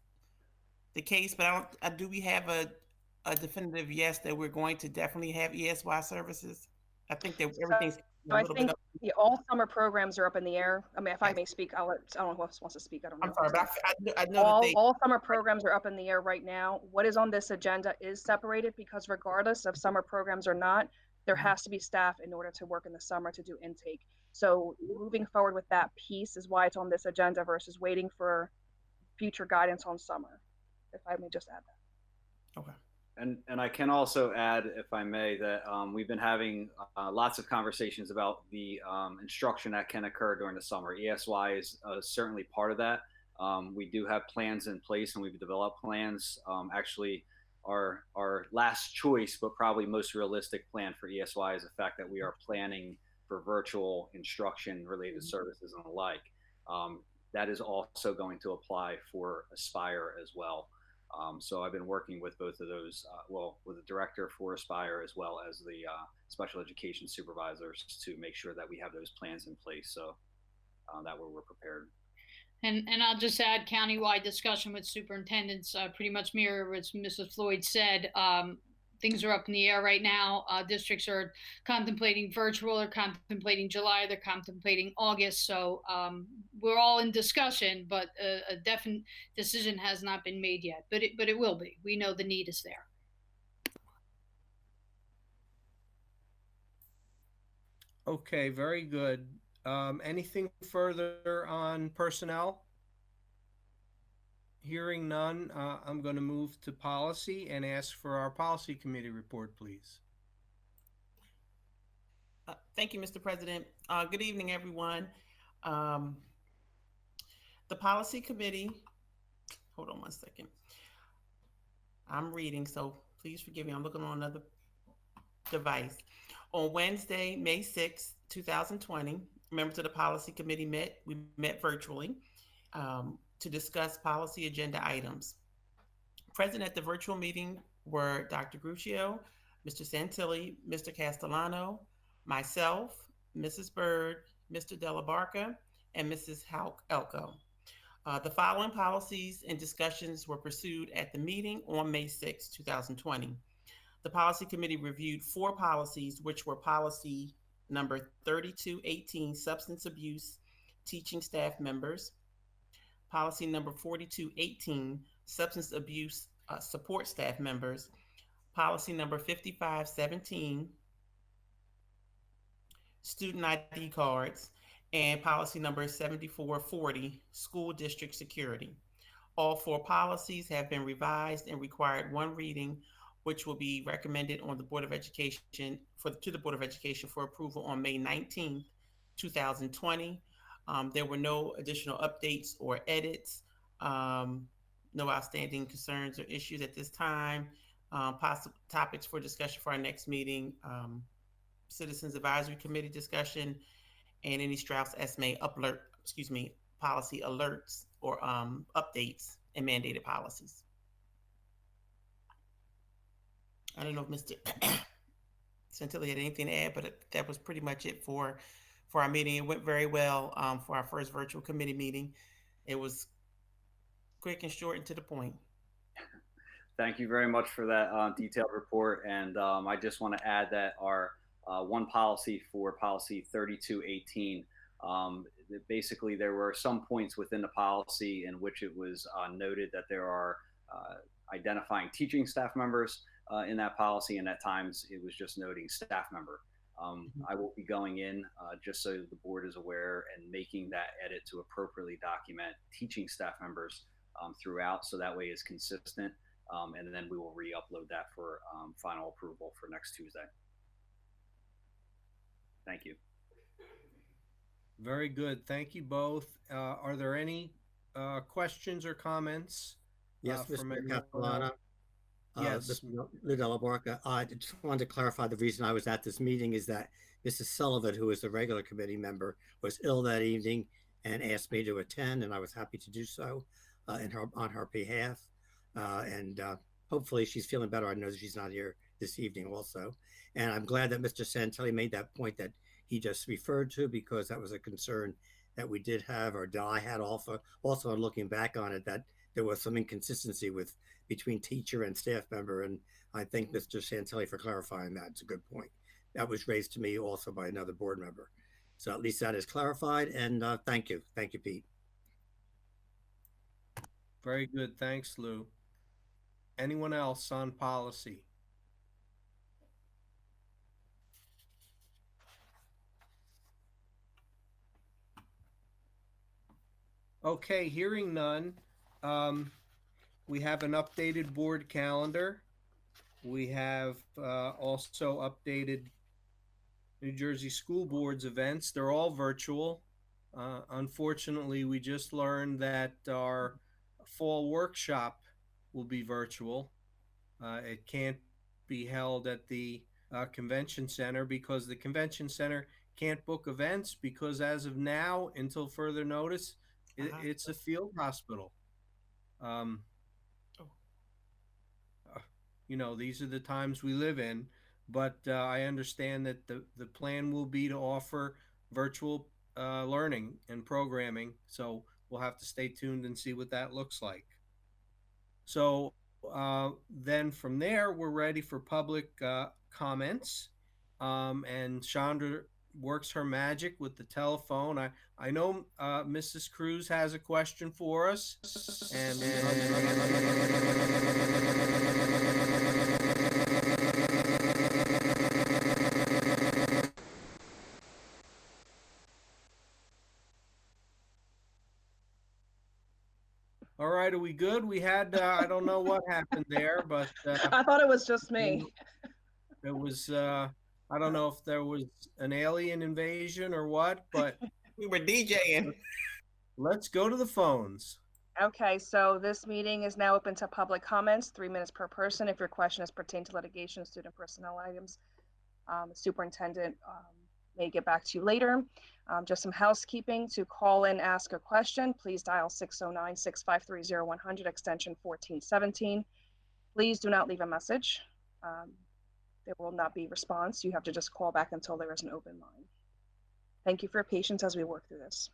the case, but do we have a definitive yes that we're going to definitely have ESY services? I think that everything's So I think all summer programs are up in the air. I mean, if I may speak, I don't know who else wants to speak. I don't know. I'm sorry, but I know all summer programs are up in the air right now. What is on this agenda is separated, because regardless of summer programs or not, there has to be staff in order to work in the summer to do intake. So moving forward with that piece is why it's on this agenda versus waiting for future guidance on summer, if I may just add that. Okay. And I can also add, if I may, that we've been having lots of conversations about the instruction that can occur during the summer. ESY is certainly part of that. We do have plans in place, and we've developed plans. Actually, our last choice, but probably most realistic plan for ESY is the fact that we are planning for virtual instruction related services and the like. That is also going to apply for Aspire as well. So I've been working with both of those, with the director for Aspire as well as the special education supervisors to make sure that we have those plans in place, so that way we're prepared. And I'll just add, countywide discussion with superintendents pretty much mirror what Mrs. Floyd said. Things are up in the air right now. Districts are contemplating virtual, or contemplating July, they're contemplating August. So we're all in discussion, but a definite decision has not been made yet. But it will be. We know the need is there. Okay, very good. Anything further on personnel? Hearing none, I'm going to move to policy and ask for our policy committee report, please. Thank you, Mr. President. Good evening, everyone. The policy committee, hold on one second. I'm reading, so please forgive me. I'm looking on another device. On Wednesday, May 6, 2020, members of the policy committee met. We met virtually to discuss policy agenda items. Present at the virtual meeting were Dr. Gruccio, Mr. Santilli, Mr. Castellano, myself, Mrs. Bird, Mr. Della Barca, and Mrs. Elko. The following policies and discussions were pursued at the meeting on May 6, 2020. The policy committee reviewed 4 policies, which were policy number 3218, substance abuse teaching staff members, policy number 4218, substance abuse support staff members, policy number 5517, student ID cards, and policy number 7440, school district security. All 4 policies have been revised and required 1 reading, which will be recommended on the Board of Education to the Board of Education for approval on May 19th, 2020. There were no additional updates or edits, no outstanding concerns or issues at this time. Possible topics for discussion for our next meeting, Citizens Advisory Committee discussion, and any Strauss-Esme policy alerts or updates and mandated policies. I don't know if Mr. Santilli had anything to add, but that was pretty much it for our meeting. It went very well for our first virtual committee meeting. It was quick and short and to the point. Thank you very much for that detailed report. And I just want to add that our one policy for policy 3218, basically there were some points within the policy in which it was noted that there are identifying teaching staff members in that policy, and at times it was just noting staff member. I will be going in just so the board is aware and making that edit to appropriately document teaching staff members throughout, so that way it's consistent, and then we will re-upload that for final approval for next Tuesday. Thank you. Very good. Thank you both. Are there any questions or comments? Yes, Mr. Castellano. Yes. Lou Della Barca. I just wanted to clarify the reason I was at this meeting is that Mrs. Sullivan, who is a regular committee member, was ill that evening and asked me to attend, and I was happy to do so on her behalf. And hopefully she's feeling better. I know that she's not here this evening also. And I'm glad that Mr. Santelli made that point that he just referred to, because that was a concern that we did have, or that I had also looking back on it, that there was some inconsistency between teacher and staff member. And I thank Mr. Santelli for clarifying that. It's a good point. That was raised to me also by another board member. So at least that is clarified, and thank you. Thank you, Pete. Very good. Thanks, Lou. Anyone else on policy? Okay, hearing none. We have an updated board calendar. We have also updated New Jersey School Board's events. They're all virtual. Unfortunately, we just learned that our fall workshop will be virtual. It can't be held at the convention center because the convention center can't book events, because as of now, until further notice, it's a field hospital. You know, these are the times we live in, but I understand that the plan will be to offer virtual learning and programming. So we'll have to stay tuned and see what that looks like. So then from there, we're ready for public comments. And Chandra works her magic with the telephone. I know Mrs. Cruz has a question for us. And all right, are we good? We had, I don't know what happened there, but I thought it was just me. It was, I don't know if there was an alien invasion or what, but we were DJing. Let's go to the phones. Okay, so this meeting is now open to public comments, 3 minutes per person. If your question is pertaining to litigation, student personnel items, the superintendent may get back to you later. Just some housekeeping. To call in, ask a question, please dial 609-653-0100, extension 1417. Please do not leave a message. There will not be response. You have to just call back until there is an open line. Thank you for your patience as we work through this.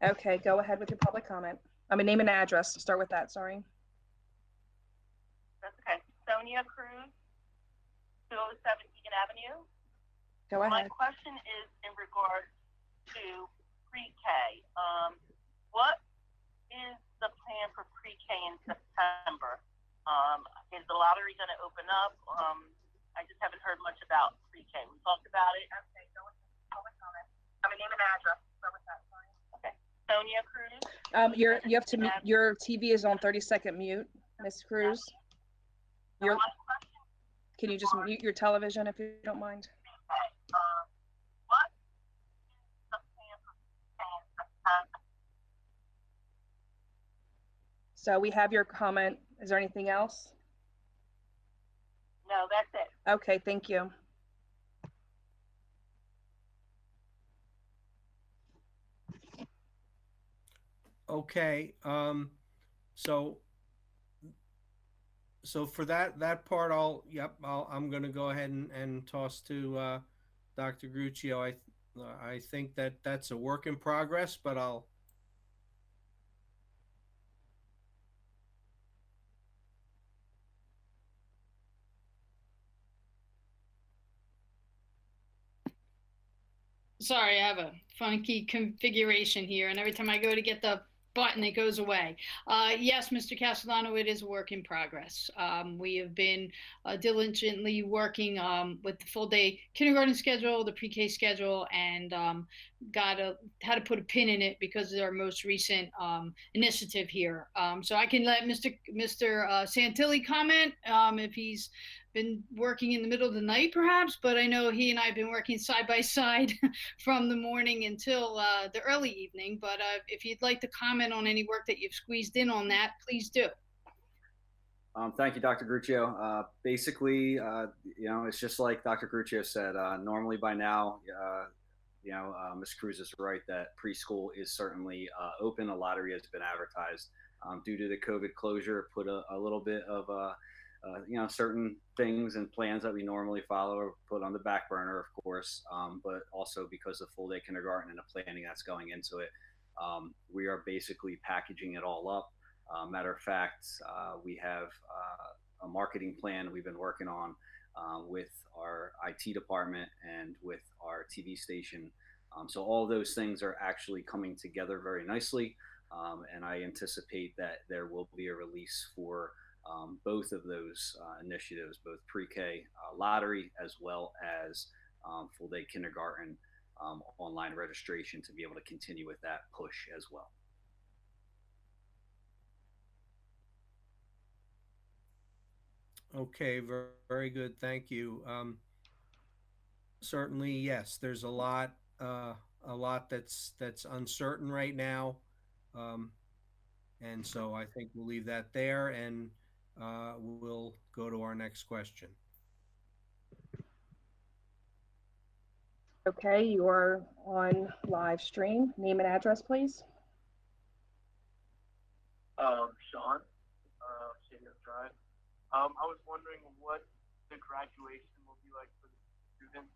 Okay, go ahead with your public comment. Name and address. Start with that, sorry. That's okay. Sonia Cruz, 207 Egan Avenue. Go ahead. My question is in regards to pre-K. What is the plan for pre-K in September? Is the lottery going to open up? I just haven't heard much about pre-K. We talked about it. Okay, go with public comment. Name and address. Start with that, sorry. Okay. Sonia Cruz. You have to mute. Your TV is on 30-second mute, Ms. Cruz. Can you just mute your television if you don't mind? What is the plan for pre-K in September? So we have your comment. Is there anything else? No, Okay, thank you. Okay, so for that part, I'm going to go ahead and toss to Dr. Gruccio. I think that's a work in progress, but I'll. Sorry, I have a funky configuration here, and every time I go to get the button, it goes away. Yes, Mr. Castellano, it is a work in progress. We have been diligently working with the full day kindergarten schedule, the pre-K schedule, and had to put a pin in it because of our most recent initiative here. So I can let Mr. Santilli comment if he's been working in the middle of the night, perhaps, but I know he and I have been working side by side from the morning until the early evening. But if you'd like to comment on any work that you've squeezed in on that, please do. Thank you, Dr. Gruccio. Basically, it's just like Dr. Gruccio said. Normally by now, Ms. Cruz is right that preschool is certainly open. A lottery has been advertised. Due to the COVID closure, put a little bit of certain things and plans that we normally follow are put on the back burner, of course, but also because of full day kindergarten and the planning that's going into it, we are basically packaging it all up. Matter of fact, we have a marketing plan we've been working on with our IT department and with our TV station. So all those things are actually coming together very nicely, and I anticipate that there will be a release for both of those initiatives, both pre-K lottery as well as full day kindergarten online registration, to be able to continue with that push as well. Okay, very, very good. Thank you. Certainly, yes. There's a lot that's uncertain right now, and so I think we'll leave that there, and we'll go to our next question. Okay, you are on live stream. Name and address, please. Sean, Stadium Drive. I was wondering what the graduation will be like for the students,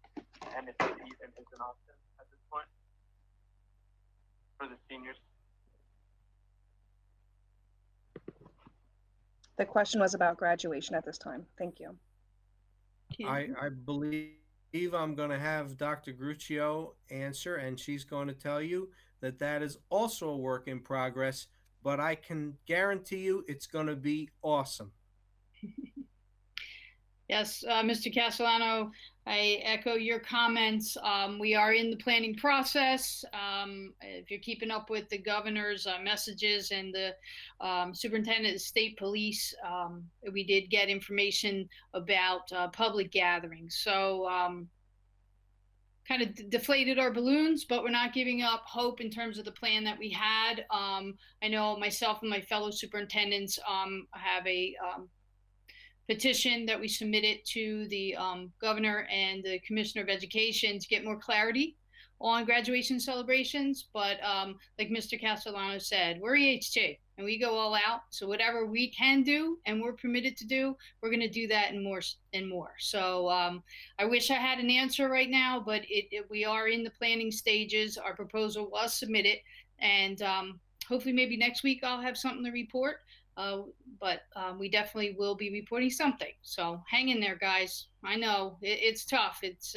and if it even is an option at this point for the seniors. The question was about graduation at this time. Thank you. I believe I'm going to have Dr. Gruccio answer, and she's going to tell you that is also a work in progress, but I can guarantee you it's going to be awesome. Yes, Mr. Castellano, I echo your comments. We are in the planning process. If you're keeping up with the governor's messages and the superintendent of state police, we did get information about public gatherings. So kind of deflated our balloons, but we're not giving up hope in terms of the plan that we had. I know myself and my fellow superintendents have a petition that we submitted to the governor and the commissioner of education to get more clarity on graduation celebrations. But like Mr. Castellano said, we're EHT and we go all out. So whatever we can do and we're permitted to do, we're going to do that and more and more. So I wish I had an answer right now, but we are in the planning stages. Our proposal was submitted, and hopefully maybe next week I'll have something to report. But we definitely will be reporting something. So hang in there, guys. I know it's tough. It's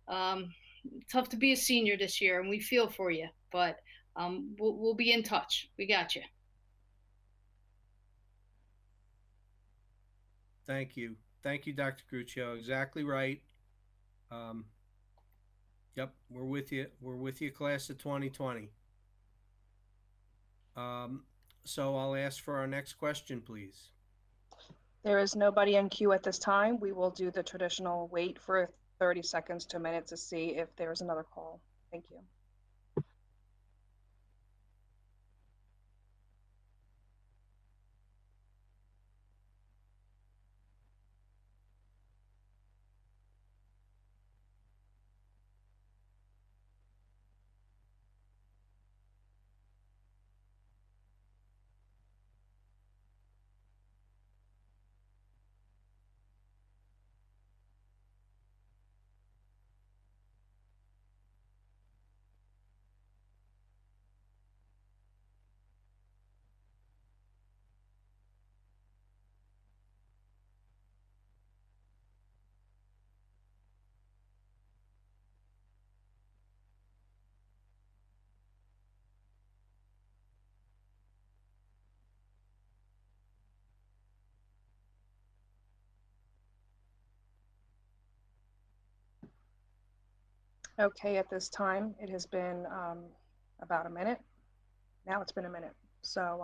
tough to be a senior this year, and we feel for you. But we'll be in touch. We got you. Thank you. Thank you, Dr. Gruccio. Exactly right. Yep, we're with you. We're with you, class of 2020. So I'll ask for our next question, please. There is nobody in queue at this time. We will do the traditional wait for 30 seconds to a minute to see if there's another call. Thank you. Okay, at this time, it has been about a minute. Now it's been a minute. So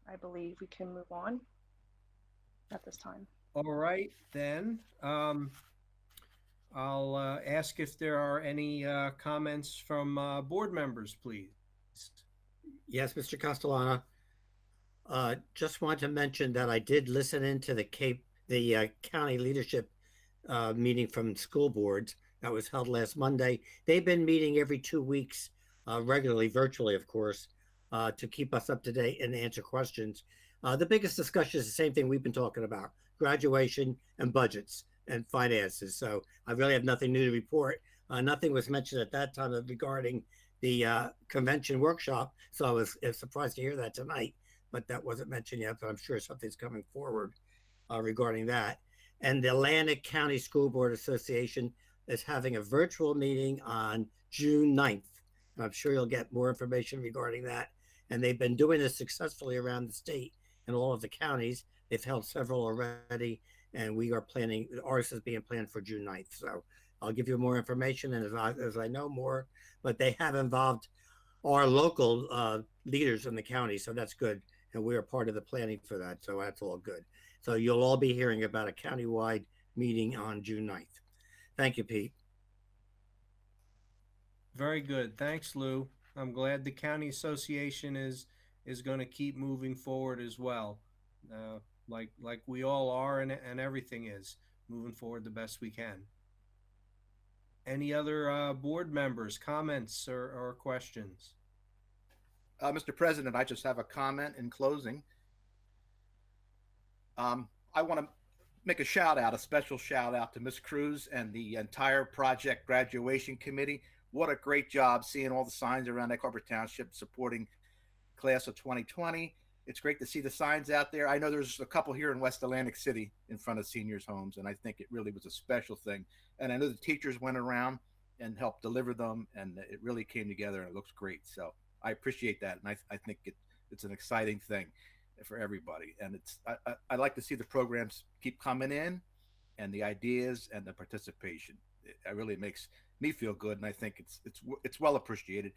I believe we can move on at this time. All right, then. I'll ask if there are any comments from board members, please. Yes, Mr. Castellano. Just want to mention that I did listen into the county leadership meeting from school boards that was held last Monday. They've been meeting every 2 weeks, regularly, virtually, of course, to keep us up to date and answer questions. The biggest discussion is the same thing we've been talking about: graduation and budgets and finances. So I really have nothing new to report. Nothing was mentioned at that time regarding the convention workshop. So I was surprised to hear that tonight, but that wasn't mentioned yet. But I'm sure something's coming forward regarding that. And the Atlantic County School Board Association is having a virtual meeting on June 9th. And I'm sure you'll get more information regarding that. And they've been doing this successfully around the state and all of the counties. They've held several already, and we are planning, ours is being planned for June 9th. So I'll give you more information and as I know more, but they have involved our local leaders in the county. So that's good. And we are part of the planning for that. So that's all good. So you'll all be hearing about a countywide meeting on June 9th. Thank you, Pete. Very good. Thanks, Lou. I'm glad the county association is going to keep moving forward as well. Like we all are, and everything is moving forward the best we can. Any other board members, comments or questions? Mr. President, I just have a comment in closing. I want to make a special shout out to Ms. Cruz and the entire project graduation committee. What a great job seeing all the signs around Egg Harbor Township supporting class of 2020. It's great to see the signs out there. I know there's a couple here in West Atlantic City in front of seniors' homes, and I think it really was a special thing. And I know the teachers went around and helped deliver them, and it really came together, and it looks great. So I appreciate that, and I think it's an exciting thing for everybody. And I like to see the programs keep coming in, and the ideas and the participation. It really makes me feel good, and I think it's well appreciated.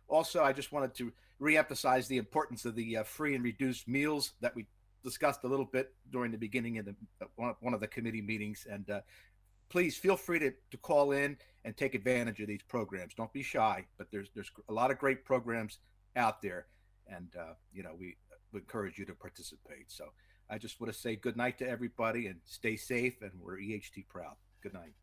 Also, I just wanted to reemphasize the importance of the free and reduced meals that we discussed a little bit during the beginning of one of the committee meetings. And please feel free to call in and take advantage of these programs. Don't be shy, but there's a lot of great programs out there, and we encourage you to participate. So I just want to say good night to everybody and stay safe, and we're EHT proud. Good night.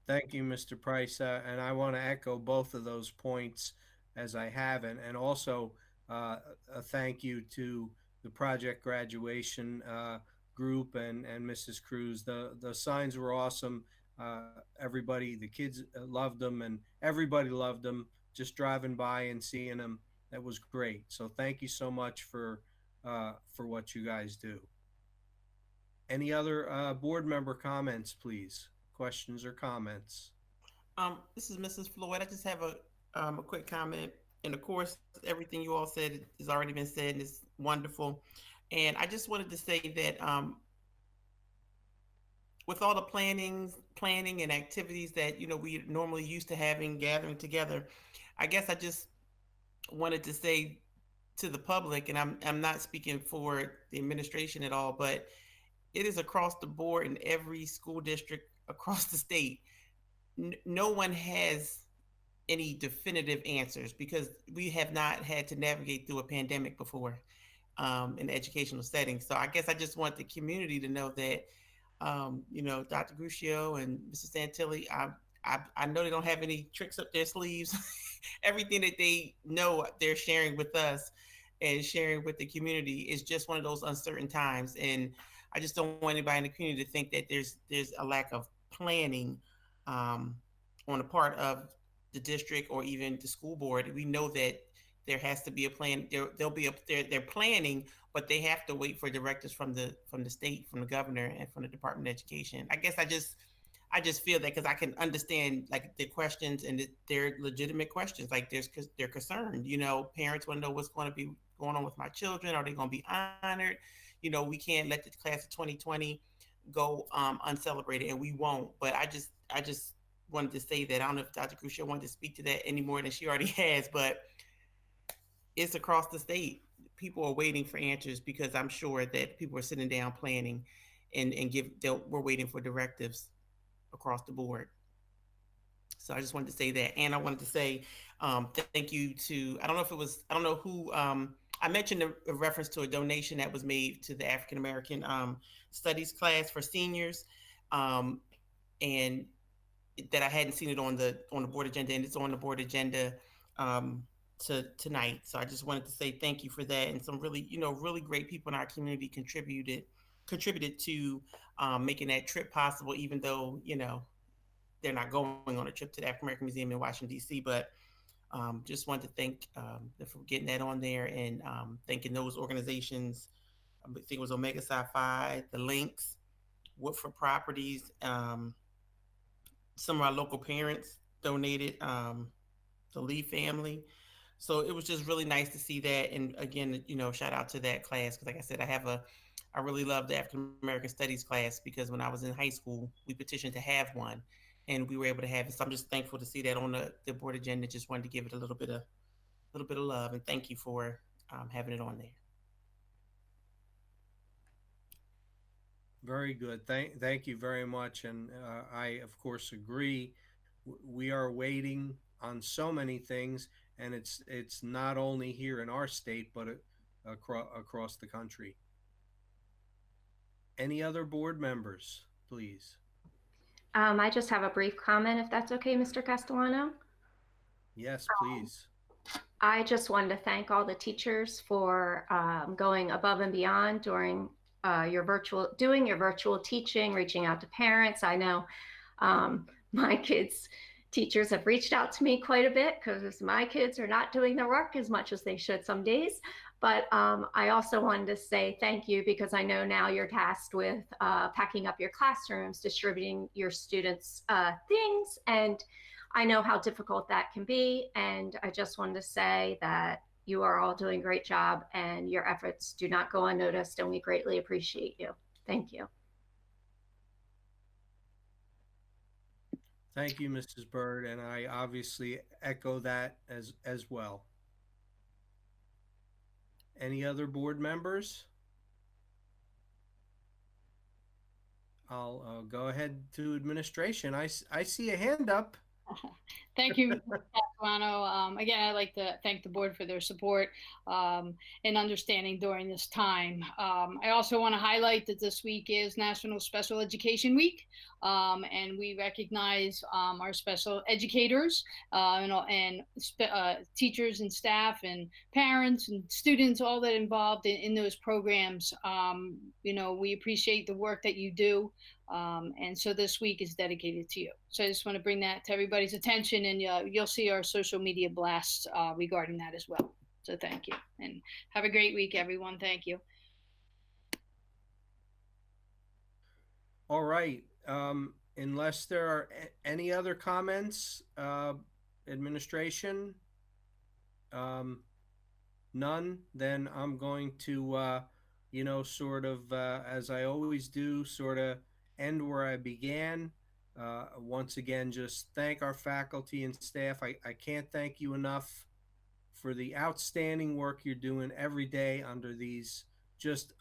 Thank you, Mr. Price. And I want to echo both of those points as I have, and also a thank you to the project graduation group and Mrs. Cruz. The signs were awesome. Everybody, the kids loved them, and everybody loved them. Just driving by and seeing them, that was great. So thank you so much for what you guys do. Any other board member comments, please? Questions or comments? This is Mrs. Floyd. I just have a quick comment. And of course, everything you all said has already been said and is wonderful. And I just wanted to say that with all the planning and activities that we normally used to having, gathering together, I guess I just wanted to say to the public, and I'm not speaking for the administration at all, but it is across the board in every school district across the state. No one has any definitive answers because we have not had to navigate through a pandemic before in the educational setting. So I guess I just want the community to know that, Dr. Gruccio and Mrs. Santilli, I know they don't have any tricks up their sleeves. Everything that they know, they're sharing with us and sharing with the community. Is just one of those uncertain times. And I just don't want anybody in the community to think that there's a lack of planning on the part of the district or even the school board. We know that there has to be a plan. They're planning, but they have to wait for directives from the state, from the governor, and from the Department of Education. I guess I just feel that because I can understand like the questions and they're legitimate questions. Like they're concerned. Parents want to know what's going to be going on with my children. Are they going to be honored? We can't let the class of 2020 go uncelebrated, and we won't. But I just wanted to say that. I don't know if Dr. Crucial wanted to speak to that any more than she already has, but it's across the state. People are waiting for answers because I'm sure that people are sitting down planning and we're waiting for directives across the board. So I just wanted to say that. And I wanted to say thank you to, I don't know who, I mentioned a reference to a donation that was made to the African American studies class for seniors. And that I hadn't seen it on the board agenda, and it's on the board agenda tonight. So I just wanted to say thank you for that. And some really, really great people in our community contributed to making that trip possible, even though, they're not going on a trip to the African American Museum in Washington, D.C., but just wanted to thank them for getting that on there, and thanking those organizations. I think it was Omega Psi-Phi, the Links, Woodford Properties, some of our local parents donated, the Lee family. So it was just really nice to see that. And again, shout out to that class, because like I said, I really love the African American Studies class, because when I was in high school, we petitioned to have one, and we were able to have it. So I'm just thankful to see that on the board agenda. Just wanted to give it a little bit of love, and thank you for having it on there. Very good. Thank you very much. And I, of course, agree. We are waiting on so many things, and it's not only here in our state, but across the country. Any other board members, please? I just have a brief comment, if that's okay, Mr. Castellano. Yes, please. I just wanted to thank all the teachers for going above and beyond during doing your virtual teaching, reaching out to parents. I know my kids' teachers have reached out to me quite a bit, because my kids are not doing their work as much as they should some days. But I also wanted to say thank you, because I know now you're tasked with packing up your classrooms, distributing your students' things, and I know how difficult that can be. And I just wanted to say that you are all doing a great job, and your efforts do not go unnoticed, and we greatly appreciate you. Thank you. Thank you, Mrs. Bird, and I obviously echo that as well. Any other board members? I'll go ahead to administration. I see a hand up. Thank you, Mr. Castellano. Again, I'd like to thank the board for their support and understanding during this time. I also want to highlight that this week is National Special Education Week, and we recognize our special educators and teachers and staff and parents and students, all that involved in those programs. We appreciate the work that you do. And so this week is dedicated to you. So I just want to bring that to everybody's attention, and you'll see our social media blasts regarding that as well. So thank you, and have a great week, everyone. Thank you. All right. Unless there are any other comments, administration, none, then I'm going to, sort of, as I always do, sort of end where I began. Once again, just thank our faculty and staff. I can't thank you enough for the outstanding work you're doing every day under these just